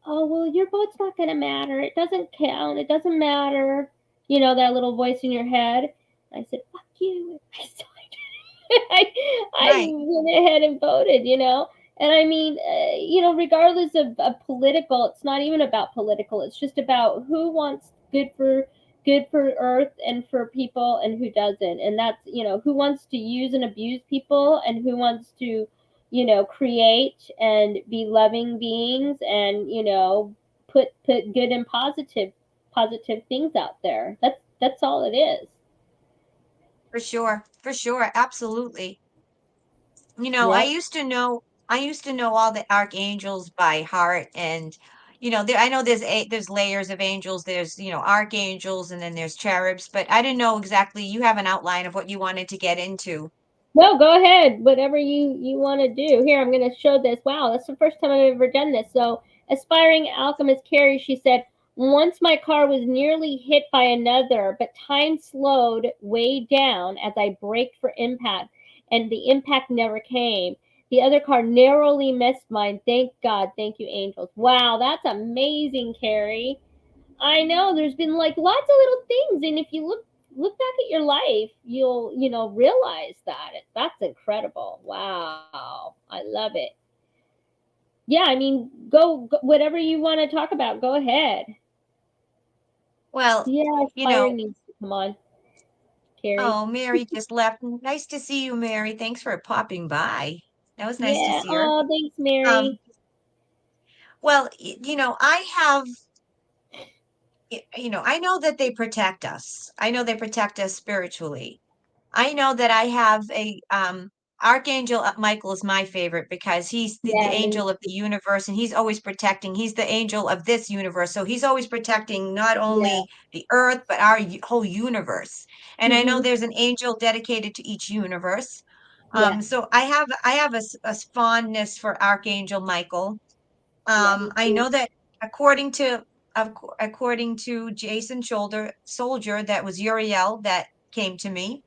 oh, well, your vote's not going to matter. It doesn't count. It doesn't matter. You know, that little voice in your head. I said, fuck you. I Right. went ahead and voted, you know. And I mean, you know, regardless of political, it's not even about political. It's just about who wants good for Earth and for people, and who doesn't. And that's, you know, who wants to use and abuse people, and who wants to, you know, create and be loving beings, and, you know, put good and positive things out there. That's all it is. For sure, absolutely. You know, Yep. I used to know all the archangels by heart, and I know there's layers of angels. There's, archangels, and then there's cherubs, but I didn't know exactly. You have an outline of what you wanted to get into. No, go ahead. Whatever you want to do. Here, I'm going to show this. Wow, that's the first time I've ever done this. So, aspiring alchemist Carrie, she said, once my car was nearly hit by another, but time slowed way down as I braked for impact, and the impact never came. The other car narrowly missed mine. Thank God. Thank you, angels. Wow, that's amazing, Carrie. I know there's been like lots of little things, and if you look back at your life, you'll, you know, realize that that's incredible. Wow, I love it. Yeah, I mean, go whatever you want to talk about. Go ahead. Well, Yeah, you know, aspiring needs to come on, Carrie. oh, Mary just left. Nice to see you, Mary. Thanks for popping by. That was nice to Yeah. see her. Oh, thanks, Um, Mary. well, I have, I know that they protect us. I know they protect us spiritually. I know that I have a Archangel Michael is my favorite because he's the Yeah, me. angel of the universe, and he's always protecting. He's the angel of this universe. So he's always protecting not Yeah. only the earth, but our whole universe. And I know Mhm. there's an angel dedicated to each universe. Yeah. So I have a fondness for Archangel Michael. Yeah, me I too. know that according to according to Jason Soldier, that was Uriel that came to me.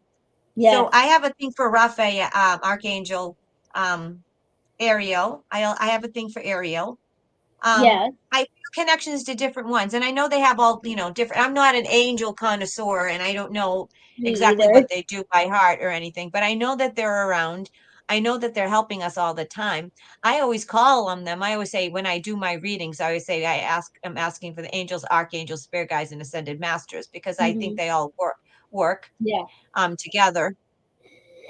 So Yes. I have a thing for Raphael, Archangel, um, Ariel. I have a thing for Ariel. Yes. I feel connections to different ones, and I know they have all, different. I'm not an angel connoisseur, and I don't know Me exactly either. what they do by heart or anything, but I know that they're around. I know that they're helping us all the time. I always call on them. I always say when I do my readings, I always say I'm asking for the angels, archangels, spirit guides, and ascended masters because I think Mhm. they all work Yeah. together.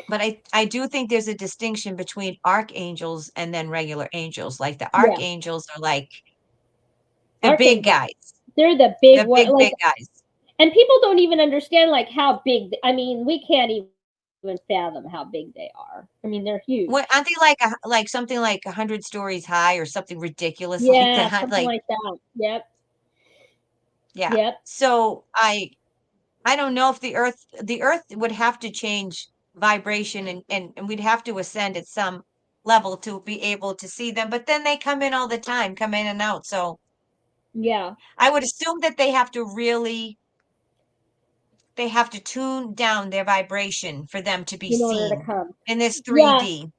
But I do think there's a distinction between archangels and then regular angels. Like the Yeah. archangels are like the big Archangel. guys, They're the big the one. big, Like, big guys. and people don't even understand like how big. I mean, we can't even fathom how big they are. I mean, they're What huge. aren't they like something like 100 stories high or something ridiculous like Yeah, that? something Like, like that. Yep. yeah. Yep. So I don't know if the earth would have to change vibration, and we'd have to ascend at some level to be able to see them. But then they come in all the time, come in and out. So Yeah. I would assume that they have to tune down their vibration for them to be In order to seen come. in this Yeah, 3D.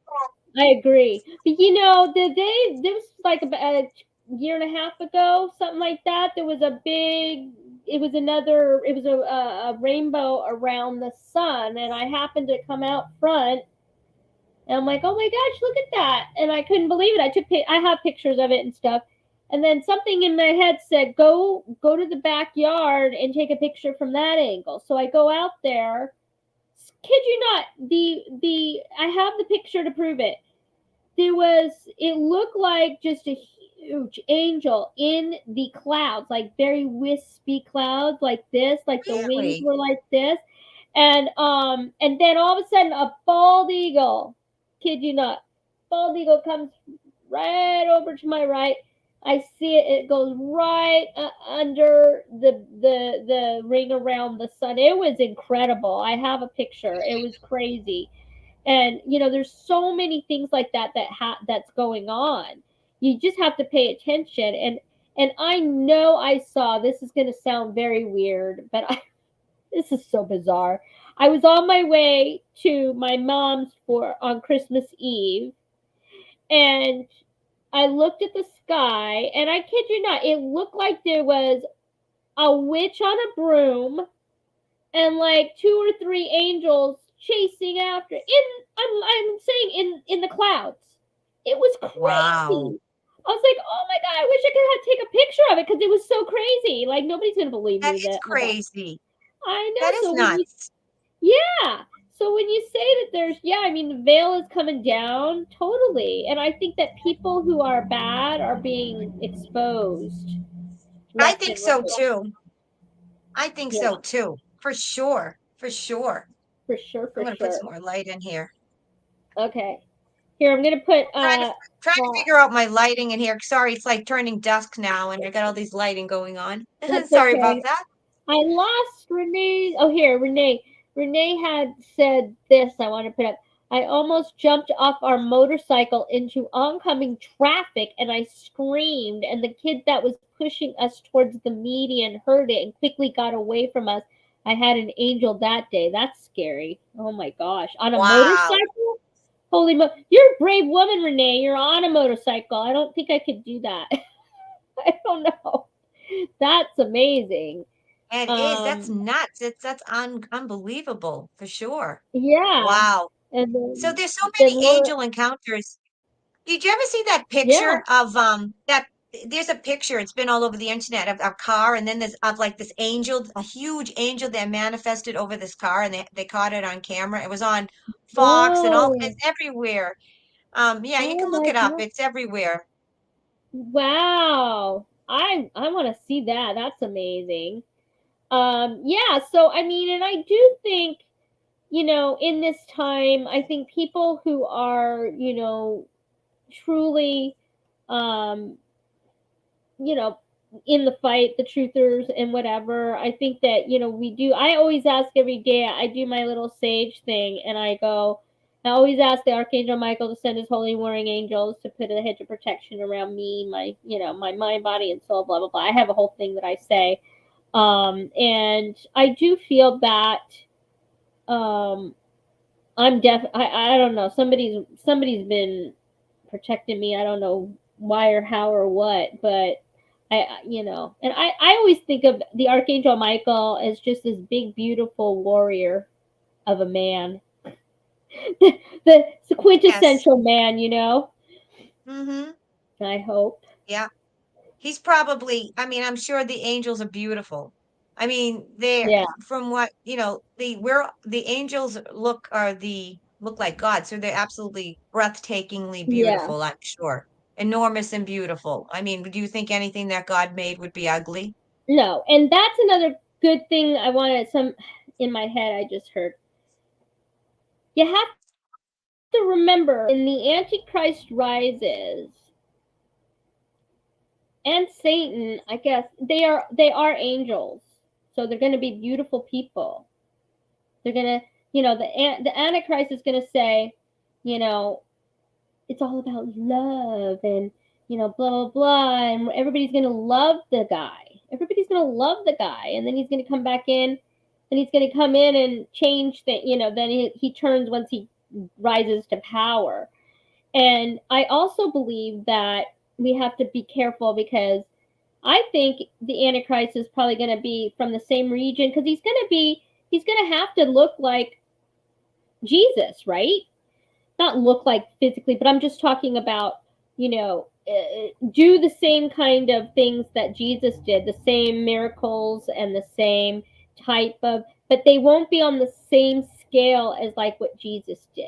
I agree. But you know, there was like about a year and a half ago, something like that. There was a big. It was a rainbow around the sun, and I happened to come out front. And I'm like, oh my gosh, look at that! And I couldn't believe it. I have pictures of it and stuff. And then something in my head said, go to the backyard and take a picture from that angle. So I go out there, kid you not, I have the picture to prove it. It looked like just a huge angel in the clouds, like very wispy clouds like this, like the wings Really? were like this. And then all of a sudden a bald eagle, kid you not, bald eagle comes right over to my right. I see it. It goes right under the ring around the sun. It was incredible. I have a picture. It was crazy. And there's so many things like that's going on. You just have to pay attention. And I know I saw, this is going to sound very weird, but this is so bizarre. I was on my way to my mom's on Christmas Eve, and I looked at the sky, and I kid you not, it looked like there was a witch on a broom and like 2 or 3 angels chasing after. I'm saying in the clouds. It was crazy. Wow. I was like, oh my God, I wish I could take a picture of it because it was so crazy. Like, nobody's gonna believe That me is that crazy. I know. That is So nuts. yeah. So when you say that there's, I mean, the veil is coming down, totally. And I think that people who are bad are being exposed I left think and so right. too. I think Yeah, so too. For sure. For sure. for sure, I'm for gonna put sure. some more light in here. Okay. Here, I'm gonna put Trying to figure out my lighting in here. Sorry, it's like turning dusk now, and I got all these lighting going on. that's Sorry about okay. that. I lost Renee. Oh, here, Renee. Renee had said this. I want to put up. I almost jumped off our motorcycle into oncoming traffic and I screamed. And the kid that was pushing us towards the median heard it and quickly got away from us. I had an angel that day. That's scary. Oh my gosh. On a Wow. motorcycle? Holy You're a brave woman, Renee. You're on a motorcycle. I don't think I could do that. I don't know. That's amazing. It is. That's nuts. That's unbelievable for sure. Yeah. Wow. And So there's so then many we're, angel encounters. Did you ever see that yeah. picture of that there's a picture, it's been all over the internet of a car, and then there's of like this angel, a huge angel that manifested over this car, and they caught it on camera. It was on Fox and all, Whoa. it's everywhere. Yeah, you Oh can look my it up. God. It's everywhere. Wow. I want to see that. That's amazing. Yeah, so I mean, and I do think, in this time, I think people who are, truly um, you know, in the fight, the truthers and whatever. I think that, we do. I always ask every day, I do my little sage thing and I always ask the Archangel Michael to send his holy warring angels to put a hedge of protection around me, my mind, body, and soul, blah, blah, blah. I have a whole thing that I say. And I do feel that, I don't know, somebody's been protecting me. I don't know why or how or what, but and I always think of the Archangel Michael as just this big, beautiful warrior of a man, the Yes. quintessential man, Mm-hmm. I hope. Yeah. He's probably, I mean, I'm sure the angels are beautiful. I mean, they're Yeah, from what, the angels look like God, so they're absolutely breathtakingly yeah. beautiful, I'm sure. Enormous and beautiful. I mean, do you think anything that God made would be ugly? No, and that's another good thing I wanted some in my head. I just heard. You have to remember, when the Antichrist rises, and Satan, I guess they are angels, so they're going to be beautiful people. They're going to, the Antichrist is going to say, you know, it's all about love and blah blah blah, and everybody's going to love the guy. Everybody's going to love the guy, and then he's going to come back in, and he's going to come in and change the, then he turns once he rises to power. And I also believe that we have to be careful because I think the Antichrist is probably going to be from the same region because he's going to have to look like Jesus, right? Not look like physically, but I'm just talking about, do the same kind of things that Jesus did, the same miracles and the same type of, but they won't be on the same scale as like what Jesus did.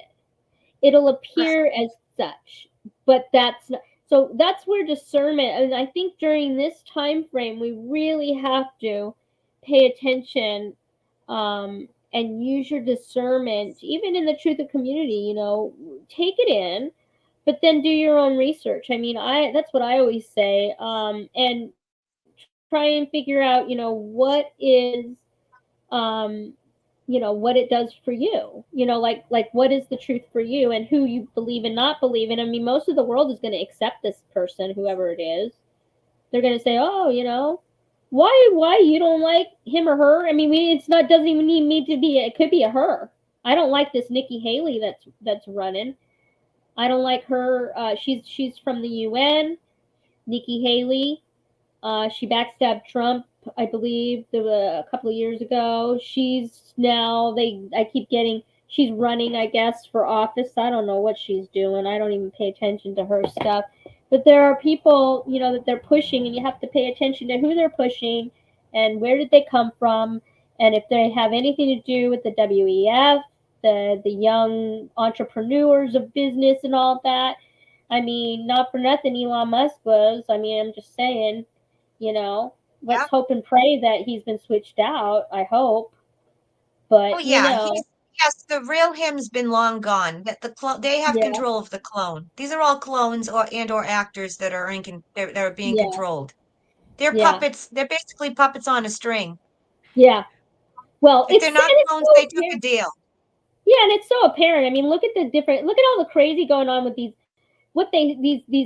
It'll appear as such, but that's not. So that's where discernment, and I think during this time frame, we really have to pay attention and use your discernment, even in the truth of community. Take it in, but then do your own research. I mean, that's what I always say, and try and figure out, what is what it does for you, like what is the truth for you and who you believe and not believe in. I mean, most of the world is going to accept this person, whoever it is. They're going to say, oh, why you don't like him or her. I mean, it's not, doesn't even need to be, it could be a her. I don't like this Nikki Haley that's running. I don't like her. She's from the UN. Nikki Haley. She backstabbed Trump, I believe, a couple of years ago. She's now, she's running, I guess, for office. I don't know what she's doing. I don't even pay attention to her stuff. But there are people, that they're pushing, and you have to pay attention to who they're pushing and where did they come from, and if they have anything to do with the WEF, the young entrepreneurs of business and all that. I mean, not for nothing Elon Musk was. I mean, I'm just saying, let's hope and pray that he's been switched out. I hope. But, yes, the real him's been long gone. That they have control of the clone. These are all clones or actors that are they're being controlled. They're puppets. They're basically puppets on a string. Yeah. Well, if they're not clones, they took a deal. Yeah, and it's so apparent. I mean, look at all the crazy going on with these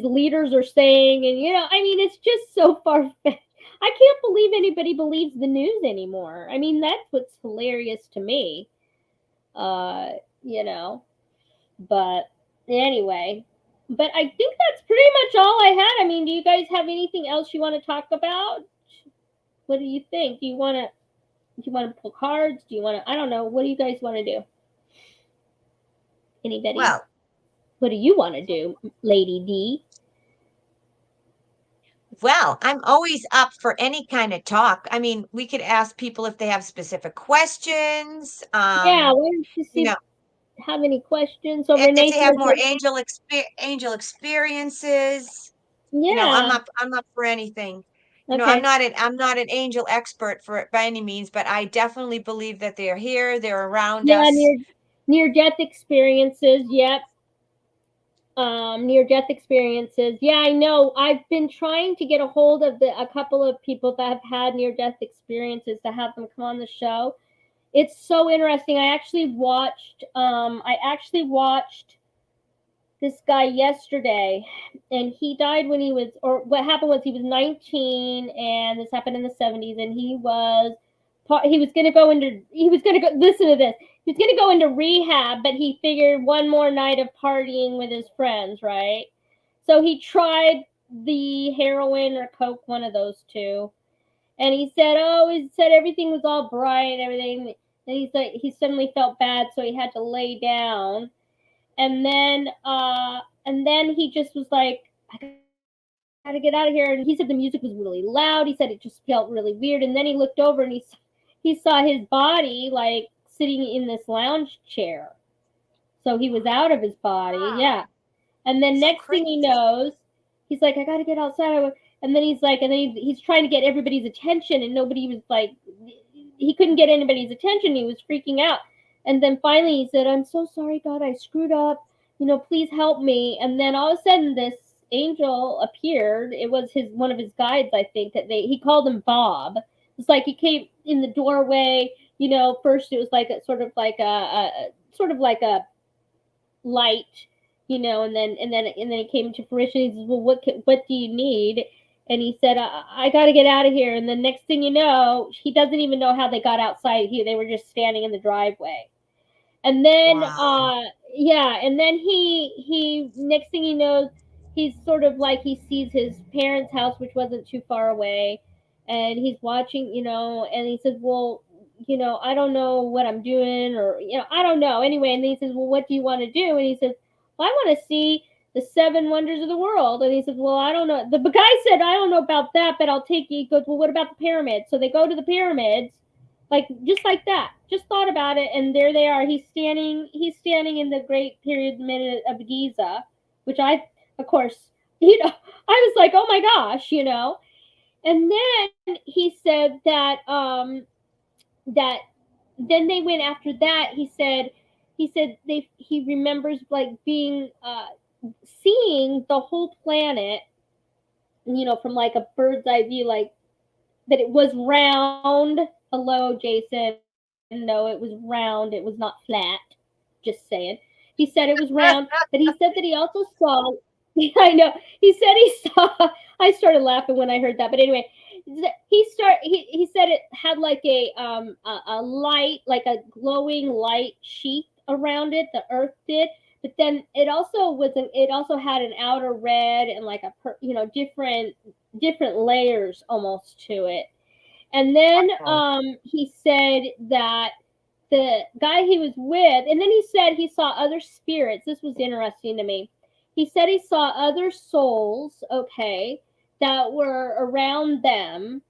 leaders are saying, and I mean, it's just so far-fetched. I can't believe anybody believes the news anymore. I mean, that's what's hilarious to me. But anyway, but I think that's pretty much all I had. I mean, do you guys have anything else you want to talk about? What do you think? Do you want to pull cards? Do you want to, I don't know. What do you guys want to do? Anybody? Well, what do you want to do, Lady D? Well, I'm always up for any kind of talk. I mean, we could ask people if they have specific questions. Yeah, why don't you see have any questions? So if Renee they have more angel experiences. Yeah. I'm up for anything. I'm not an angel expert by any means, but I definitely believe that they're here, they're around us. Near-death experiences, yep. Near-death experiences. Yeah, I know. I've been trying to get a hold of a couple of people that have had near-death experiences to have them come on the show. It's so interesting. I actually watched this guy yesterday, and he died when he was, or what happened was he was 19, and this happened in the 70s, and he was going to go, listen to this. He was going to go into rehab, but he figured one more night of partying with his friends, right? So he tried the heroin or coke, one of those two. And he said everything was all bright and everything. And he suddenly felt bad, so he had to lay down. And then he just was like, I gotta get out of here. And he said the music was really loud. He said it just felt really weird. And then he looked over and he saw his body like sitting in this lounge chair. So he was out of his body. Wow. Yeah. And then next thing he knows, he's like, I gotta get outside. And then he's like, he's trying to get everybody's attention, and nobody was like, he couldn't get anybody's attention. He was freaking out. And then finally he said, I'm so sorry, God, I screwed up. Please help me. And then all of a sudden this angel appeared. It was one of his guides, I think, he called him Bob. It's like he came in the doorway. First it was like a sort of like a light, and then it came into fruition. He says, well, what do you need? And he said, I got to get out of here. And the next thing you know, he doesn't even know how they got outside. They were just standing in the driveway. And then, wow. And then he next thing he knows, he's sort of like, he sees his parents' house, which wasn't too far away. And he's watching, and he says, well, I don't know what I'm doing, or, I don't know. Anyway, and then he says, well, what do you want to do? And he says, well, I want to see the 7 wonders of the world. And he says, well, I don't know. The guy said, I don't know about that, but I'll take you. He goes, well, what about the pyramids? So they go to the pyramids, like just like that. Just thought about it, and there they are. He's standing. He's standing in the Great Pyramid of Giza, which I, of course, I was like, oh my gosh, And then he said that then they went after that. He said he remembers like being seeing the whole planet, from like a bird's eye view, like that it was round. Hello, Jason. No, it was round. It was not flat. Just saying. He said it was round, but he said that he also saw. I know. He said he saw. I started laughing when I heard that, but anyway, he said it had like a light, like a glowing light sheath around it. The Earth did, but then it also had an outer red and like different layers almost to it. And then he said that the guy he was with, and then he said he saw other spirits. This was interesting to me. He said he saw other souls, okay, that were around them.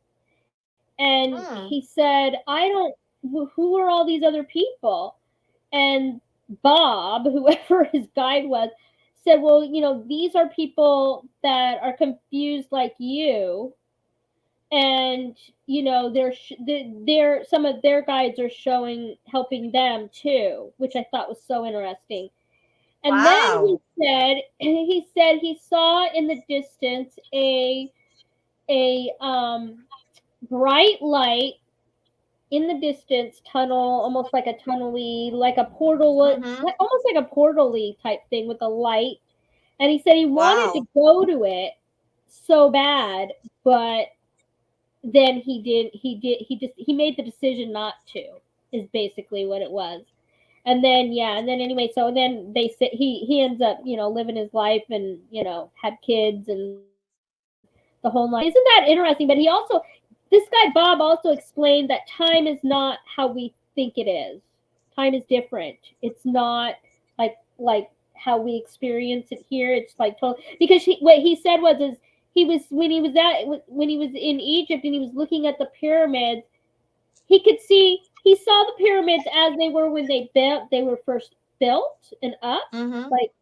And he said, who are all these other people? And Bob, whoever his guide was, said, well, these are people that are confused like you, and they're some of their guides are helping them too, which I thought was so interesting. And then he said he saw in the distance a bright light in the distance, tunnel, almost like a tunnely, like a portal, almost like a portal-y type thing with a light. And he said he wanted to go to it so bad, but then he made the decision not to, is basically what it was. And then anyway, so then they said he ends up living his life, and had kids and the whole nine. Isn't that interesting? But this guy Bob also explained that time is not how we think it is. Time is different. It's not like how we experience it here. It's like total, because what he said was is when he was in Egypt and he was looking at the pyramids, he saw the pyramids as they were when they were first built and up, like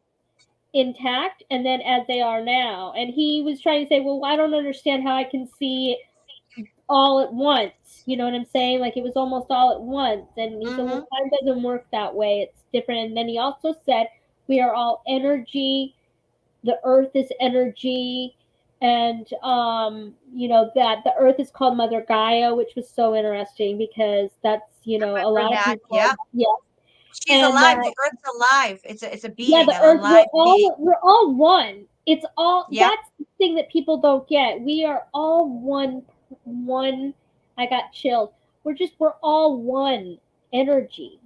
intact, and then as they are now. And he was trying to say, well, I don't understand how I can see it all at once. You know what I'm saying? Like it was almost all at once. And he said, well, time doesn't work that way. It's different. And then he also said, we are all energy. The earth is energy. And that the earth is called Mother Gaia, which was so interesting because that's a lot of people. Yeah. She's alive. The earth's alive. It's a being. Yeah, the earth. We're all one. It's all. Yep. That's the thing that people don't get. We are all one. I got chilled. We're all one energy.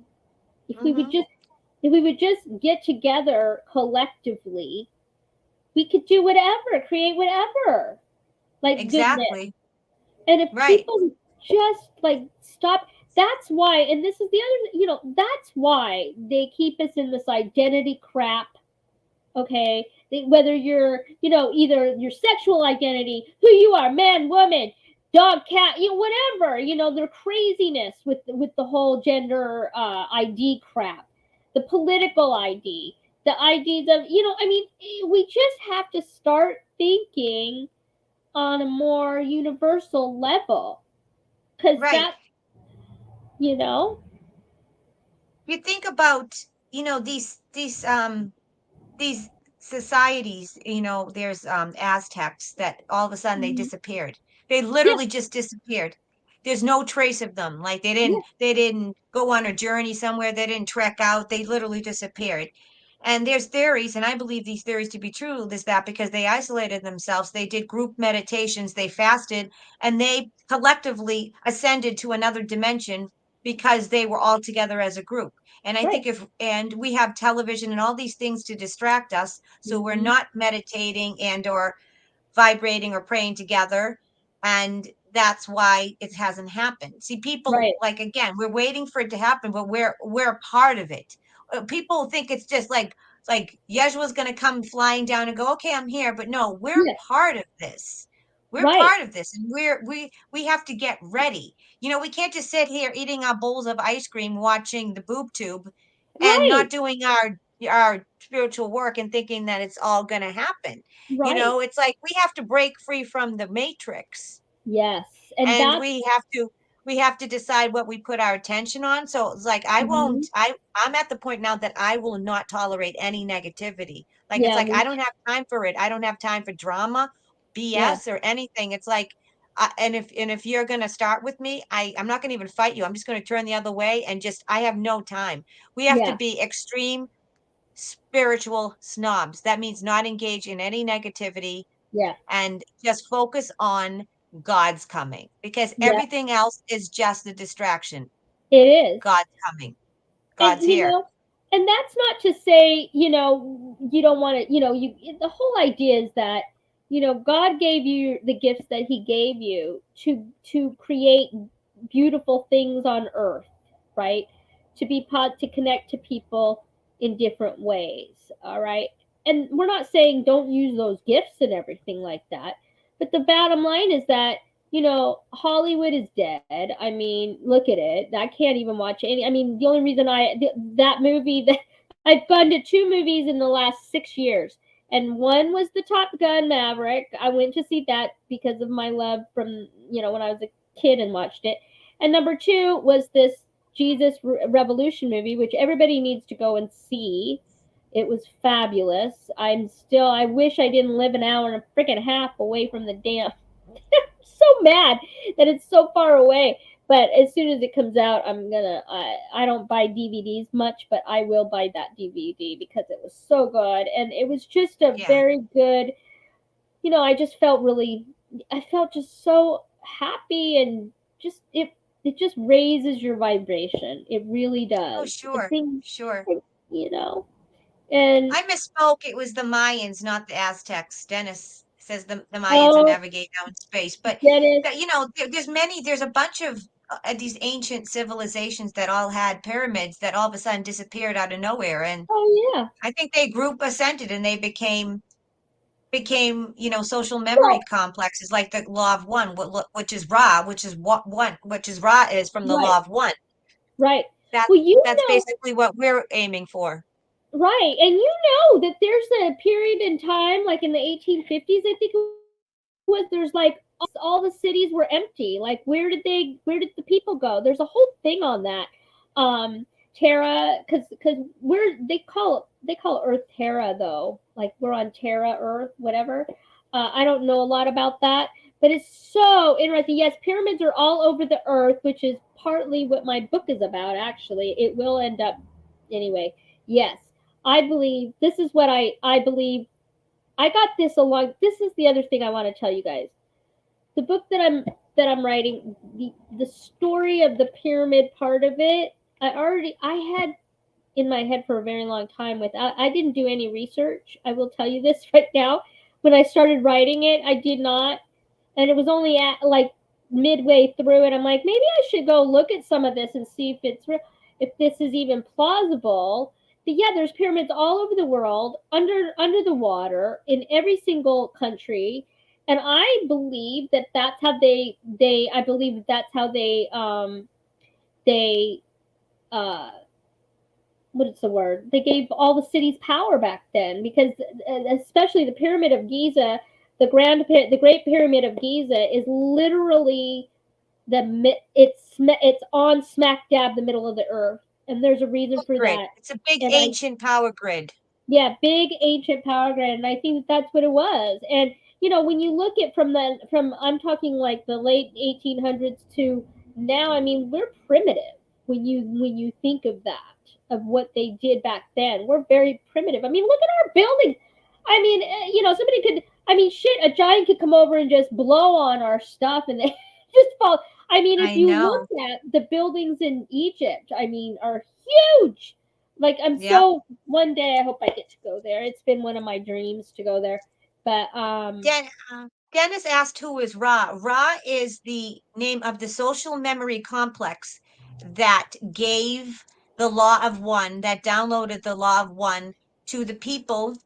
If we would just get together collectively, we could do whatever, create whatever. Like exactly. Goodness. And if people just like stop, that's why, and this is the other, that's why they keep us in this identity crap. Okay. Whether you're, either your sexual identity, who you are, man, woman, dog, cat, whatever, their craziness with the whole gender ID crap, the political ID, the IDs of, we just have to start thinking on a more universal level. Because that, you think about, these societies, there's Aztecs that all of a sudden they disappeared. They literally just disappeared. There's no trace of them. Like they didn't go on a journey somewhere. They didn't trek out. They literally disappeared. And there's theories, and I believe these theories to be true, is that because they isolated themselves, they did group meditations, they fasted, and they collectively ascended to another dimension because they were all together as a group. And I think and we have television and all these things to distract us, so we're not meditating and or vibrating or praying together, and that's why it hasn't happened. See, people like, again, we're waiting for it to happen, but we're a part of it. People think it's just like Yeshua's going to come flying down and go, okay, I'm here, but no, we're part of this. We're Right. part of this, and we have to get ready. We can't just sit here eating our bowls of ice cream, watching the boob tube, and Right. not doing our spiritual work and thinking that it's all going to happen. Right. It's like we have to break free from the matrix, Yes. And and that's we have to decide what we put our attention on. So it's like mhm. I'm at the point now that I will not tolerate any negativity. Like it's Yeah, like I me don't have time for it. I don't have time for drama, yeah. BS, or anything. It's like and if you're gonna start with me, I'm not gonna even fight you. I'm just gonna turn the other way and just I have no time. We have to Yeah. be extreme spiritual snobs. That means not engage in any negativity Yeah. and just focus on God's coming, because Yeah. everything else is just a distraction. It is. God's coming. And God's here. and that's not to say, you don't want to, the whole idea is that, God gave you the gifts that he gave you to create beautiful things on earth, right? To connect to people in different ways, all right? And we're not saying don't use those gifts and everything like that. But the bottom line is that Hollywood is dead. I mean, look at it. I can't even watch any. I mean, the only reason that movie that I've gone to two movies in the last 6 years, and one was the Top Gun Maverick. I went to see that because of my love from when I was a kid and watched it. And number two was this Jesus Revolution movie, which everybody needs to go and see. It was fabulous. I wish I didn't live an hour and a freaking half away from the damn so mad that it's so far away. But as soon as it comes out, I don't buy DVDs much, but I will buy that DVD because it was so good. And it was just a Yeah. very good, I just felt I felt just so happy, and just, it just raises your vibration. It really Oh, does. And sure. things, Sure. you know, and, I misspoke. It was the Mayans, not the Aztecs. Dennis says the Mayans are oh, navigating out in space. But Dennis, there's a bunch of these ancient civilizations that all had pyramids that all of a sudden disappeared out of nowhere. And oh, yeah. I think they group ascended and they became social memory Well, complexes, like the law of one, which is Ra, which is what one, which is Ra is from the right, law of one. right. That Well, that's basically what we're aiming for. right. And that there's a period in time, like in the 1850s, I think it was, there's like all the cities were empty. Like, where did the people go? There's a whole thing on that. Terra, because they call Earth Terra, though. Like, we're on Terra Earth, whatever. I don't know a lot about that, but it's so interesting. Yes, pyramids are all over the earth, which is partly what my book is about. Actually, it will end up anyway. Yes, I believe this is what I believe. I got this along. This is the other thing I want to tell you guys. The book that I'm writing, the story of the pyramid part of it, I had in my head for a very long time. I didn't do any research. I will tell you this right now. When I started writing it, I did not, and it was only at like midway through it. I'm like, maybe I should go look at some of this and see if this is even plausible. But yeah, there's pyramids all over the world, under the water, in every single country. And I believe that that's how they I believe that that's how they uh what is the word? They gave all the cities power back then, because especially the Pyramid of Giza, the Great Pyramid of Giza is literally it's on smack dab the middle of the earth, and there's a reason for Grid. that. It's a big And ancient power grid. yeah, big ancient power grid, and I think that's what it was. And when you look at from I'm talking like the late 1800s to now, I mean, we're primitive when you think of that, of what they did back then. We're very primitive. I mean, look at our buildings. I mean, somebody could. I mean, shit, a giant could come over and just blow on our stuff, and they just fall. I mean, if I you look know. at the buildings in Egypt, I mean, are huge. Like, Yep. one day I hope I get to go there. It's been one of my dreams to go there. But Dennis asked who is Ra. Ra is the name of the social memory complex that gave the law of one, that downloaded the law of one to the people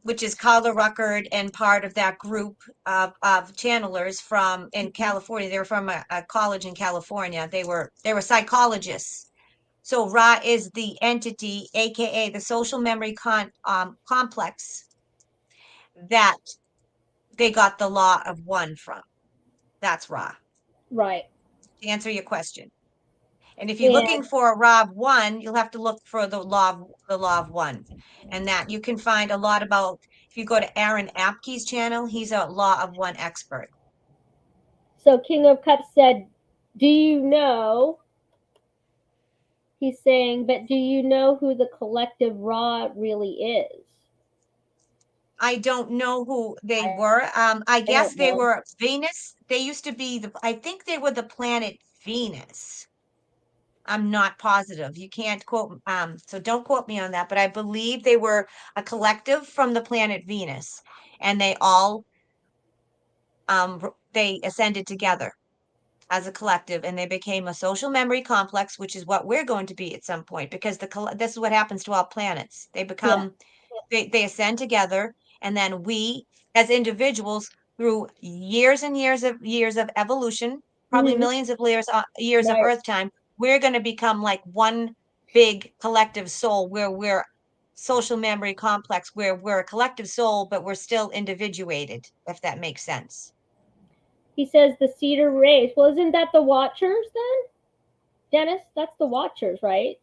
which is Carla Ruckert and part of that group of channelers from in California. They were from a college in California. They were psychologists. So Ra is the entity, aka the social memory complex that they got the law of one from. That's Ra. Right. To answer your question. And if you're And looking for a Rav one, you'll have to look for the law of one. And that you can find a lot about, if you go to Aaron Apke's channel, he's a law of one expert. so King of Cups said, do you know, he's saying, but do you know who the collective Ra really is? I don't know who they were. I guess don't they know. were Venus. They used to be I think they were the planet Venus. I'm not positive. You can't quote, so don't quote me on that, but I believe they were a collective from the planet Venus, and they all they ascended together as a collective, and they became a social memory complex, which is what we're going to be at some point, because this is what happens to all planets. They become they ascend together, and then we as individuals, through years and years of evolution, probably millions of years of Right. Earth time, we're going to become like one big collective soul, where we're social memory complex, where we're a collective soul, but we're still individuated, if that makes sense. He says the Cedar Rays. Well, isn't that the Watchers then? Dennis, that's the Watchers, right?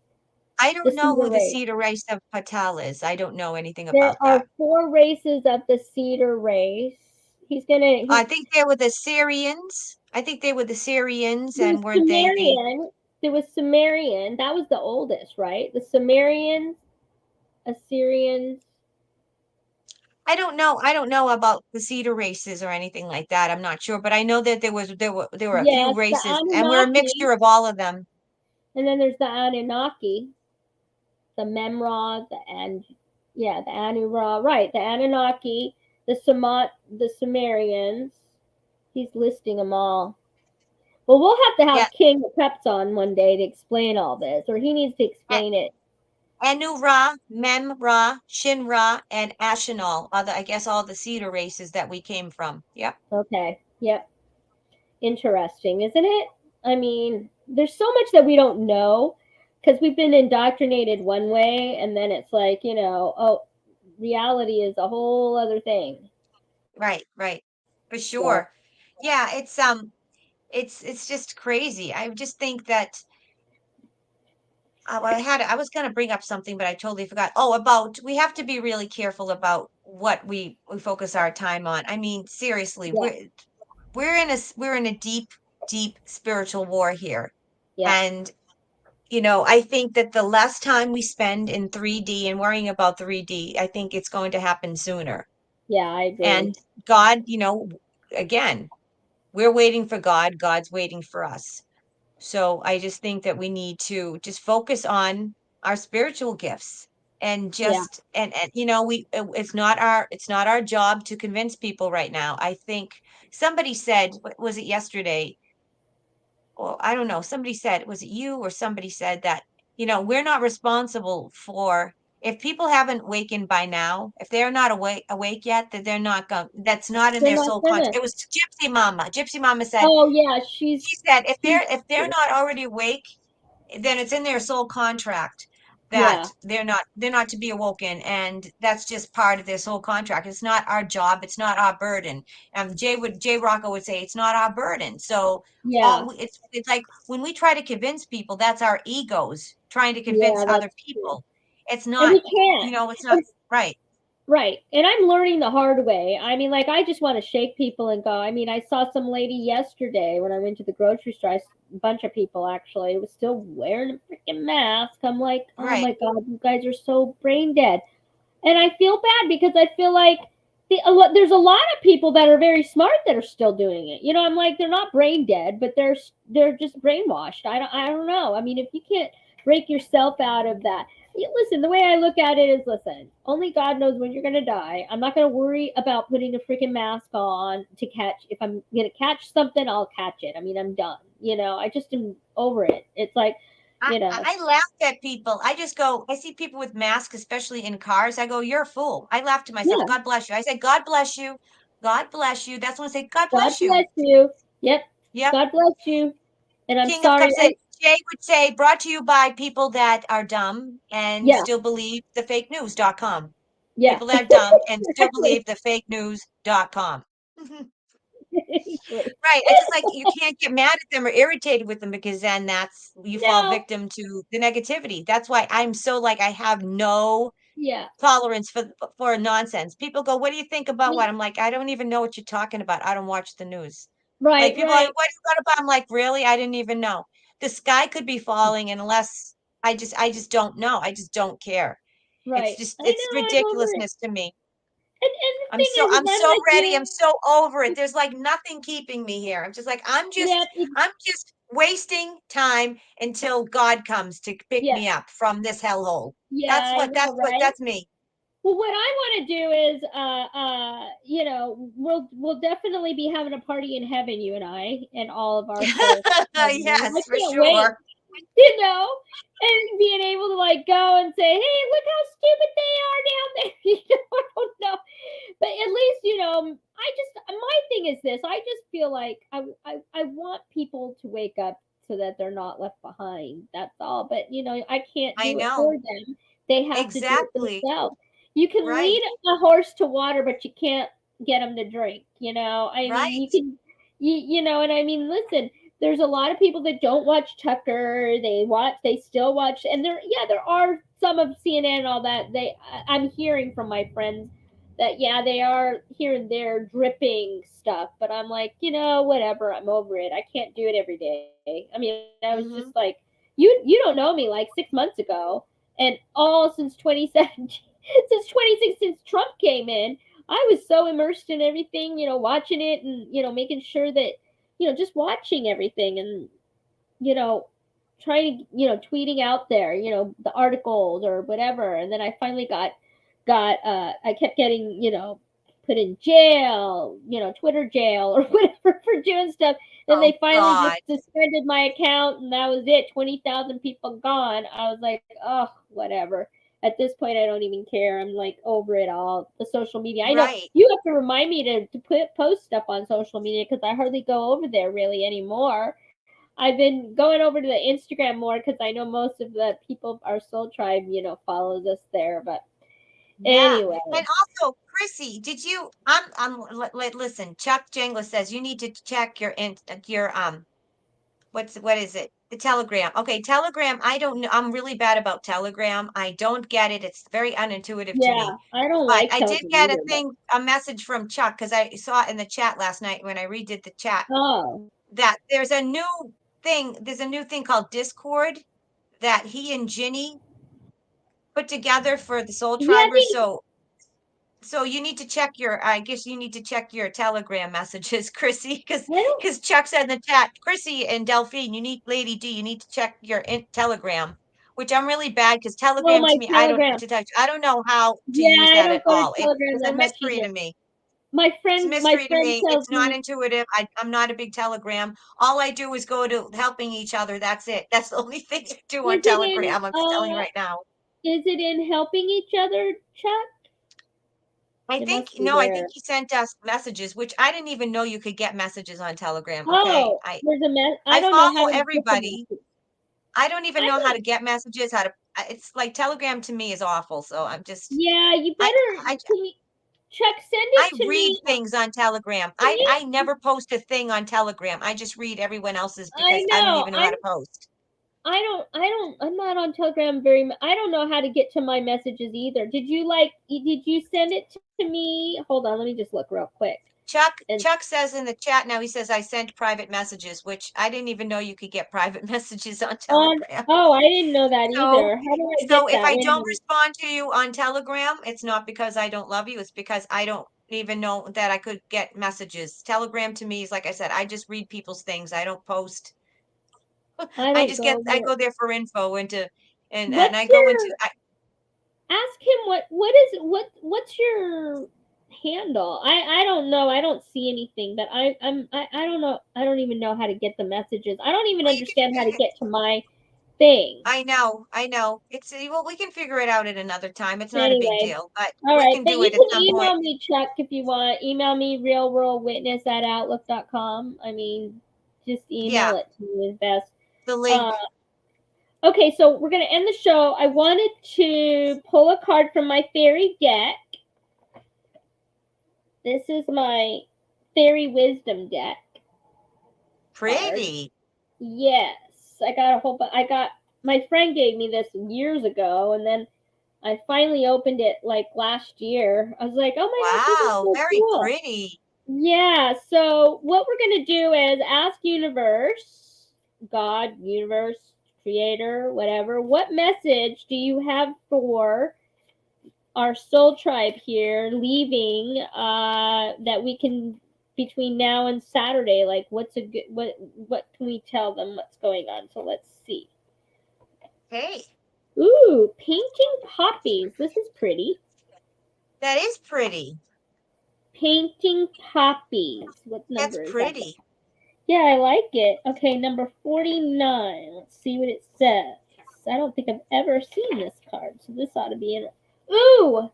I don't know who the race. Cedar race of Patel is. I don't know anything There about are that. 4 races of the Cedar race. I think they were the Syrians. I think they were the Syrians, and weren't they the? There was Sumerian. That was the oldest, right? The Sumerians, Assyrians. I don't know. I don't know about the Cedar races or anything like that. I'm not sure, but I know that there were a few Yes, the races, and we're a Anunnaki. mixture of all of them. And then there's the Anunnaki, the Memra, the Anu-Ra, right? The Anunnaki, the Sumerians. He's listing them all. Well, we'll have to Yeah, have King Preps on one day to explain all this, or he needs to explain it. Anu-Ra, Mem-Ra, Shin-Ra, and Ashinal are I guess all the Cedar races that we came from. Yep. Okay. Yep. Interesting, isn't it? I mean, there's so much that we don't know because we've been indoctrinated one way, and then it's like, oh, reality is a whole other thing. Right, for sure. So. Yeah, it's just crazy. I just think that I was going to bring up something, but I totally forgot. Oh, about we have to be really careful about what we focus our time on. I mean, seriously, we're in a deep spiritual war here. And I think that the less time we spend in 3D and worrying about 3D, I think it's going to happen sooner. Yeah, I agree. And God, again, we're waiting for God. God's waiting for us. So I just think that we need to just focus on our spiritual gifts and just and it's not our job to convince people right now. I think somebody said, was it yesterday? Well, I don't know. Somebody said, was it you or somebody said that, we're not responsible for if people haven't wakened by now, if they're not awake yet, that they're not going, that's not in their soul conscious. It was Gypsy Mama. Gypsy Mama said, oh yeah, she said, if they're not already awake, then it's in their soul contract that they're not to be awoken, and that's just part of their soul contract. It's not our job, it's not our burden. Jay Rocco would say it's not our burden. So it's like when we try to convince people, that's our egos trying to convince other people. It's not, and we can't. It's not right. Right. And I'm learning the hard way. I mean, like, I just want to shake people and go. I mean, I saw some lady yesterday when I went to the grocery store. A bunch of people, actually, was still wearing a freaking mask. I'm like, oh my God, you guys are so brain dead. And I feel bad because I feel like there's a lot of people that are very smart that are still doing it. I'm like, they're not brain dead, but they're just brainwashed. I don't know. I mean, if you can't break yourself out of that. Listen, the way I look at it is, listen, only God knows when you're going to die. I'm not going to worry about putting a freaking mask on to catch. If I'm going to catch something, I'll catch it. I mean, I'm done. I just am over it. It's like, You know. I laugh at people. I just go, I see people with masks, especially in cars. I go, you're a fool. I laugh to myself, Yeah. God bless you. I say, God bless you. God bless you. That's when I say, God God bless you. bless you. Yep. Yep. God bless you. And I'm King of sorry. Cups said, Jay would say, brought to you by people that are dumb and Yeah. still believe the fake news.com. Yeah. People that are dumb and still Exactly. believe the fake news.com. Exactly. Right. I just like you can't get mad at them or irritated with them because then that's you fall No. victim to the negativity. That's why I'm so like I have no Yeah. tolerance for nonsense. People go, "What do you think about Me- what?" I'm like, "I don't even know what you're talking about. I don't watch the news." Like Right. people are like, Right. "What do you got about?" I'm like, "Really? I didn't even know." The sky could be falling and unless I just don't know. I just don't care. It's Right. just I it's know. I'm over it. ridiculousness to me. And the I'm thing so is I'm I'm so like ready. I'm you. so over it. There's like nothing keeping me here. I'm just like Yeah. I'm just wasting time until God comes to pick Yeah. me up from this hellhole. Yeah. I know. Right. That's me. Well, what I want to do is, you know, we'll definitely be having a party in heaven, you and I, and all of our souls. I Yes, for can't wait, sure. you know, and being able to like go and say, hey, look how stupid they are down there. You know, I don't know, but at least you know, my thing is this. I just feel like I want people to wake up so that they're not left behind. That's all. But you know, I can't I do it for know. them. They have to do it Exactly. themselves. You can Right. lead a horse to water, but you can't get them to drink. You know, I mean, you Right. can, you know, and I mean, listen, there's a lot of people that don't watch Tucker. They still watch, and there are some of CNN and all that. I'm hearing from my friends that, yeah, they are here and there dripping stuff, but I'm like, you know, whatever. I'm over it. I can't do it every day. I mean, I was just Hmm. like, you don't know me like 6 months ago, and all since 2017. Since 2016, since Trump came in, I was so immersed in everything, you know, watching it and, you know, making sure that, you know, just watching everything and, you know, trying to, you know, tweeting out there, you know, the articles or whatever. And then I finally I kept getting, you know, put in jail, you know, Twitter jail or whatever for doing stuff. Then Oh they finally God. just suspended my account and that was it. 20,000 people gone. I was like, oh, whatever. At this point, I don't even care. I'm like over it all. The social media. I know Right. you have to remind me to post stuff on social media because I hardly go over there really anymore. I've been going over to the Instagram more because I know most of the people, our Soul Tribe, you know, follows us there. But Yeah. anyway, And also, Chrissy, did you listen, Chuck Jangler says you need to check your what is it? The Telegram. Okay, Telegram. I don't know. I'm really bad about Telegram. I don't get it. It's very unintuitive to yeah, me. I don't But like I did Telegram get either. But a message from Chuck because I saw it in the chat last night when I redid the chat oh, that there's a new thing called Discord that he and Ginny put together for the Soul yeah, I Tribers. think So you need to check I guess you need to check your Telegram messages, Chrissy, because I don't. Chuck said in the chat, Chrissy and Delphine, Lady D, you need to check your Telegram, which I'm really bad because Oh, Telegram my to me, Telegram. I don't know how to Yeah, use I that don't at go to all. Telegram It's a that much mystery either. to me. My It's a friend, my mystery to friend me. tells It's not me, intuitive. I'm not a big Telegram. All I do is go to helping each other. That's it. That's the only thing I do on is it in Telegram. I'm just telling you right now. is it in helping each other, Chuck? I It think must be no, I think there. he sent us messages, which I didn't even know you could get messages on Telegram. Okay. Oh, there's a mess. I I don't know how follow to get the everybody. message. I don't even I know how don't. to get messages, it's like Telegram to me is awful. So I'm just Yeah, you I better. I Can you, Chuck, send I it to read me. things on Telegram. Can you? I never post a thing on Telegram. I just read everyone else's I because I don't know. even know how to post. I'm not on Telegram very much. I don't know how to get to my messages either. Did you send it to me? Hold on, let me just look real quick. And Chuck says in the chat now, he says I sent private messages, which I didn't even know you could get private messages on Telegram. oh, I didn't know that So either. How do I get so if that? I Wait a don't minute. respond to you on Telegram, it's not because I don't love you, it's because I don't even know that I could get messages. Telegram to me is like I said, I just read people's things. I don't post. I don't go I there. go there for info and What's I go into your ask him what's your handle? I don't know. I don't see anything, but I don't know. I don't even know how to get the messages. I don't even well, you understand how to can get to my thing. I know. It's well, we can figure it out at another time. It's not a big Anyway, deal, but all we right. can Then do you it at can some point. email me, Chuck, if you want. Email me realworldwitness@outlook.com. I mean, just email Yeah, it to me is best. the Uh, link. okay, so we're going to end the show. I wanted to pull a card from my fairy deck. This is my fairy wisdom deck. Pretty. Yes, I got a whole. I got my friend gave me this years ago, and then I finally opened it like last year. I was like, oh my gosh, this is Wow, so very cool. pretty. Yeah, so what we're going to do is ask universe, God, universe, creator, whatever, what message do you have for our soul tribe here leaving that we can between now and Saturday, like what's a good what can we tell them what's going on? So let's see. Hey, Ooh, painting poppies. This is pretty. that is pretty. Painting poppies. What That's number is that? pretty. Yeah, I like it. Okay, number 49. Let's see what it says. I don't think I've ever seen this card, so this ought to be in it. Ooh!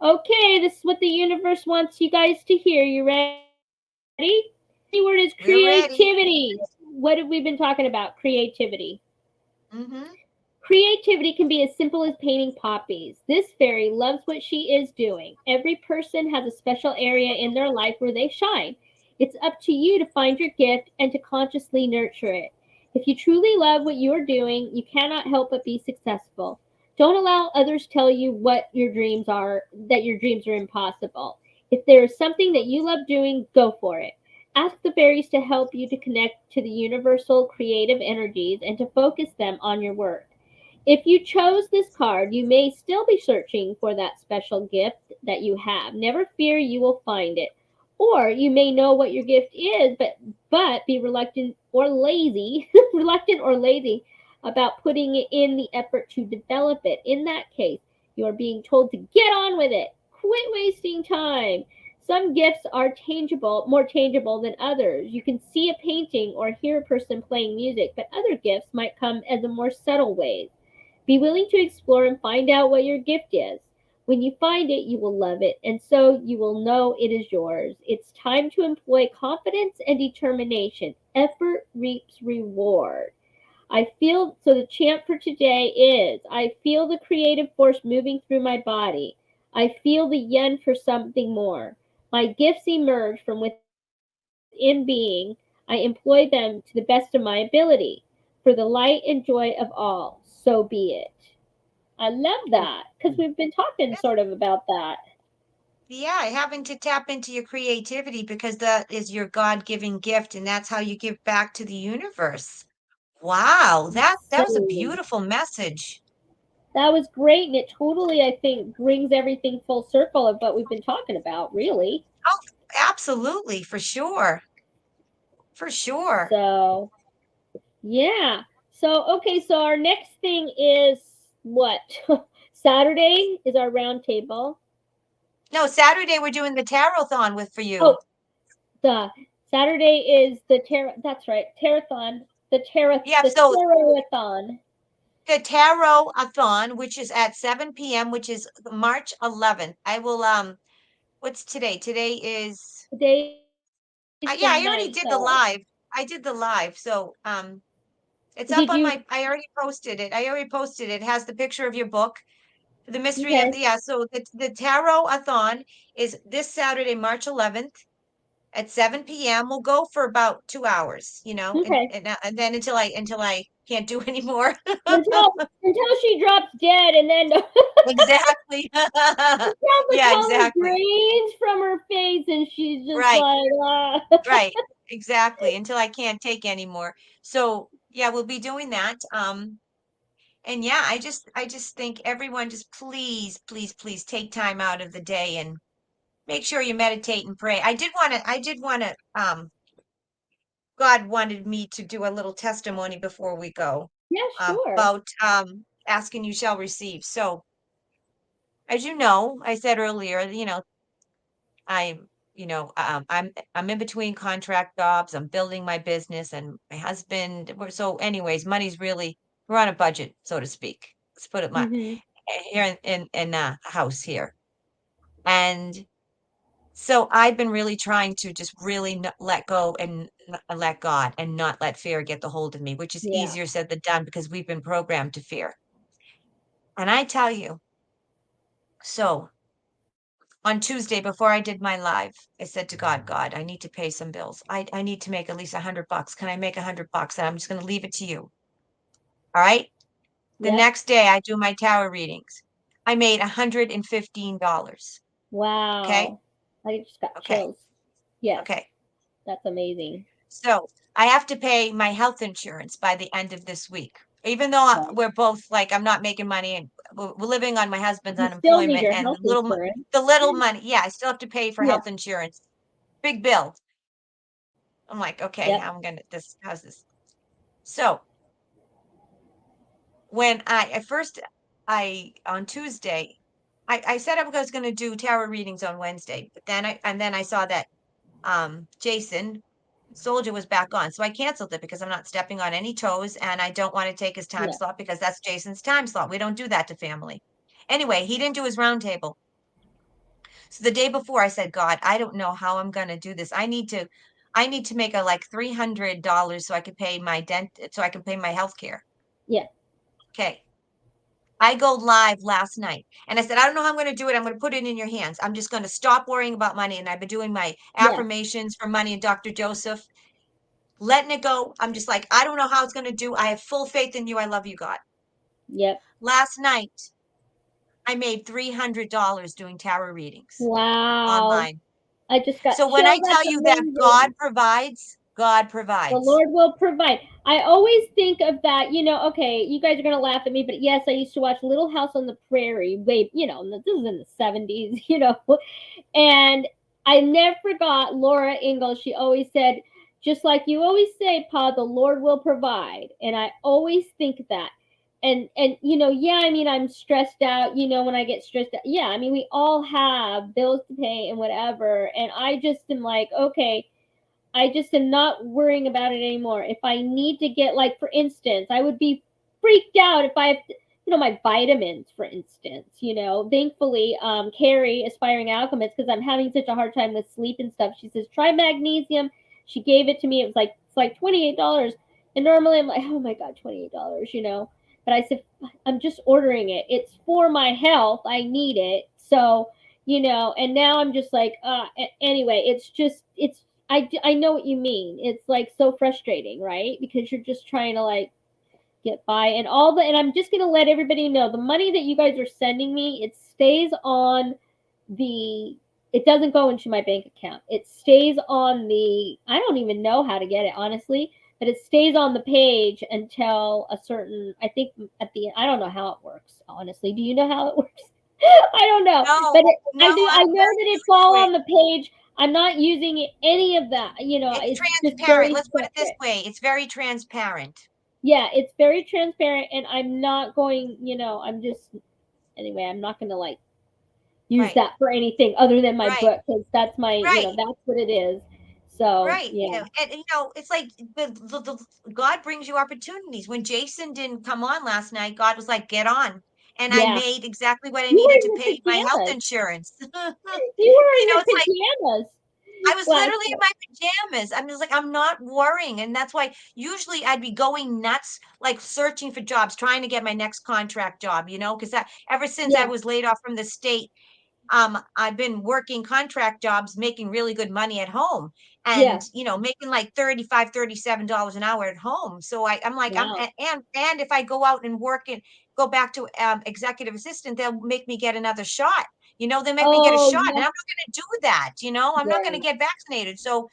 Okay, this is what the universe wants you guys to hear. You ready? The word is We're ready. creativity. What have we been talking about? Creativity. Mm-hmm. Creativity can be as simple as painting poppies. This fairy loves what she is doing. Every person has a special area in their life where they shine. It's up to you to find your gift and to consciously nurture it. If you truly love what you are doing, you cannot help but be successful. Don't allow others tell you what your dreams are, that your dreams are impossible. If there is something that you love doing, go for it. Ask the fairies to help you to connect to the universal creative energies and to focus them on your work. If you chose this card, you may still be searching for that special gift that you have. Never fear, you will find it. Or you may know what your gift is, but be reluctant or lazy, about putting in the effort to develop it. In that case, you are being told to get on with it. Quit wasting time. Some gifts are more tangible than others. You can see a painting or hear a person playing music, but other gifts might come as a more subtle ways. Be willing to explore and find out what your gift is. When you find it, you will love it, and so you will know it is yours. It's time to employ confidence and determination. Effort reaps reward. The chant for today is I feel the creative force moving through my body. I feel the yen for something more. My gifts emerge from within being. I employ them to the best of my ability. For the light and joy of all, so be it. I love that because we've been talking sort of about that. Yeah, having to tap into your creativity because that is your God-given gift, and that's how you give back to the universe. Wow, that was a So beautiful message. that was great, and it totally, I think, brings everything full circle of what we've been talking about, really. Oh, absolutely, for sure. For sure. So, yeah. So, okay, so our next thing is what? Saturday is our round table. No, Saturday we're doing the tarot-thon with for you. Oh, the Saturday is the tarot. That's right, Tarathon. Yeah, The so Tarotathon. the tarot-a-thon, which is at 7 p.m., which is March 11th. I will what's today? Today is Today's the yeah, I 9th, already did the though. live. I did the live. So it's up Did on you? my I already posted it. I already posted it. It has the picture of your book. The mystery of Okay. the yeah, so the tarot-a-thon is this Saturday, March 11th at 7 p.m. We'll go for about 2 hours, Okay. and then until I can't do anymore. Until she drops dead, and then Exactly. until the Yeah, color exactly. drains from her face, and she's just Right, like, right. Exactly. Until I can't take anymore. So yeah, we'll be doing that. And yeah, I just think everyone just please, please, please take time out of the day and make sure you meditate and pray. I did want to God wanted me to do a little testimony before we go yeah, sure. about ask and you shall receive. So as you know, I said earlier, I'm, I'm in between contract jobs. I'm building my business and my husband. So anyways, money's really, We're on a budget, so to speak. Let's put it Mhm. here in the house here. And so I've been really trying to just really let go and let God and not let fear get the hold of me, which is Yeah. easier said than done because we've been programmed to fear. And I tell you, so on Tuesday before I did my live, I said to God, God, I need to pay some bills. I need to make at least $100. Can I make $100? And I'm just going to leave it to you. All right. The Yep. next day I do my tarot readings. I made $115. Okay. Wow. I just got Okay. chills. Yes. Okay. That's amazing. So I have to pay my health insurance by the end of this week. Even though Right. we're both like, I'm not making money and we're living on my husband's You still need unemployment your and health insurance. the little money. Yeah, I still have to pay for Yeah. health insurance. Big bill. I'm like, okay, Yep. I'm gonna how's this? So when I on Tuesday, I said I was gonna do tarot readings on Wednesday, but then I saw that Jason Soldier was back on. So I canceled it because I'm not stepping on any toes and I don't want to take his time Yeah. slot because that's Jason's time slot. We don't do that to family. Anyway, he didn't do his roundtable. So the day before I said, God, I don't know how I'm going to do this. I need to make a like $300 so I can pay so I can pay my health care. Yeah. Okay. I go live last night and I said, I don't know how I'm going to do it. I'm going to put it in your hands. I'm just going to stop worrying about money. And I've been doing my Yes. affirmations for money and Dr. Joseph, letting it go. I'm just like, I don't know how it's going to do. I have full faith in you. I love you, God. Yep. Last night, I made $300 doing tarot readings Wow. online. I just got So when I chills. tell That's you that amazing. God provides, God The provides. Lord will provide. I always think of that, okay, you guys are going to laugh at me, but yes, I used to watch Little House on the Prairie. This is in the 70s, and I never forgot Laura Ingalls. She always said, just like you always say, Pa, the Lord will provide. And I always think that. And yeah, I mean, I'm stressed out, when I get stressed out. Yeah, I mean, we all have bills to pay and whatever. And I just am like, okay, I just am not worrying about it anymore. If I need to get, like, for instance, I would be freaked out if I have to, my vitamins, for instance, thankfully, Carrie, aspiring alchemist, because I'm having such a hard time with sleep and stuff. She says, try magnesium. She gave it to me. It's like $28. And normally I'm like, oh my God, $28, But I said, I'm just ordering it. It's for my health. I need it. So, and now I'm just like, anyway, I know what you mean. It's like so frustrating, right? Because you're just trying to like get by and I'm just going to let everybody know the money that you guys are sending me, it doesn't go into my bank account. It stays on I don't even know how to get it, honestly, but it stays on the page until a certain, I think I don't know how it works, honestly. Do you know how it works? I don't know. No, But no, I know that it's all on the page. I'm not using any of that. it's It's just transparent. very Let's put it this separate. way. It's very transparent. Yeah, it's very transparent, and I'm not going, anyway, I'm not going to like use Right. that for anything other than my Right. book, because that's Right. that's what it is. So, Right. yeah. And it's like God brings you opportunities. When Jason didn't come on last night, God was like, get on. And I Yeah. made exactly what I You were needed in to your pay my health pajamas. insurance. You were in your It's like pajamas I was last literally in night. my pajamas. I'm just like, I'm not worrying. And that's why usually I'd be going nuts, like searching for jobs, trying to get my next contract job, because ever since I Yeah. was laid off from the state, I've been working contract jobs, making really good money at home and, Yeah. making like $37 an hour at home. So I'm like, Wow. and if I go out and work and go back to executive assistant, they'll make me get another shot. They make me get a Oh, shot and I'm yes. not going to do that. I'm not going to Right. get vaccinated. So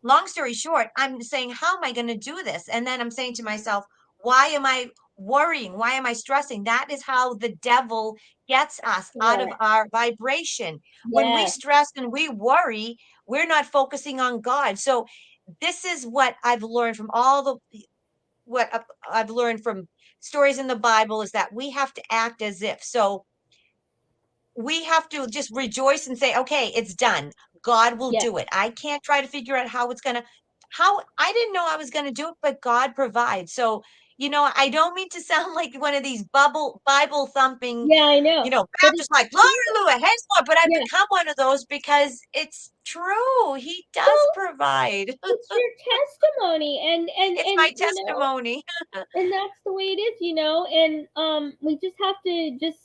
long story short, I'm saying, how am I going to do this? And then I'm saying to myself, why am I worrying? Why am I stressing? That is how the devil gets us out of Correct. our vibration. When we Yes. stress and we worry, we're not focusing on God. So this is what I've learned from what I've learned from stories in the Bible is that we have to act as if. So we have to just rejoice and say, okay, it's done. God will Yes. do it. I can't try to figure out how it's going to, how I didn't know I was going to do it, but God provides. So, you know, I don't mean to sound like one of these Bible thumping, Yeah, I know. you know, But Baptists like, Lord, Lord, hands Lord, but I've yeah. become one of those because it's true. He does Well, provide. it's your testimony, It's my you know, testimony. and that's the way it is, you know, and we just have to just,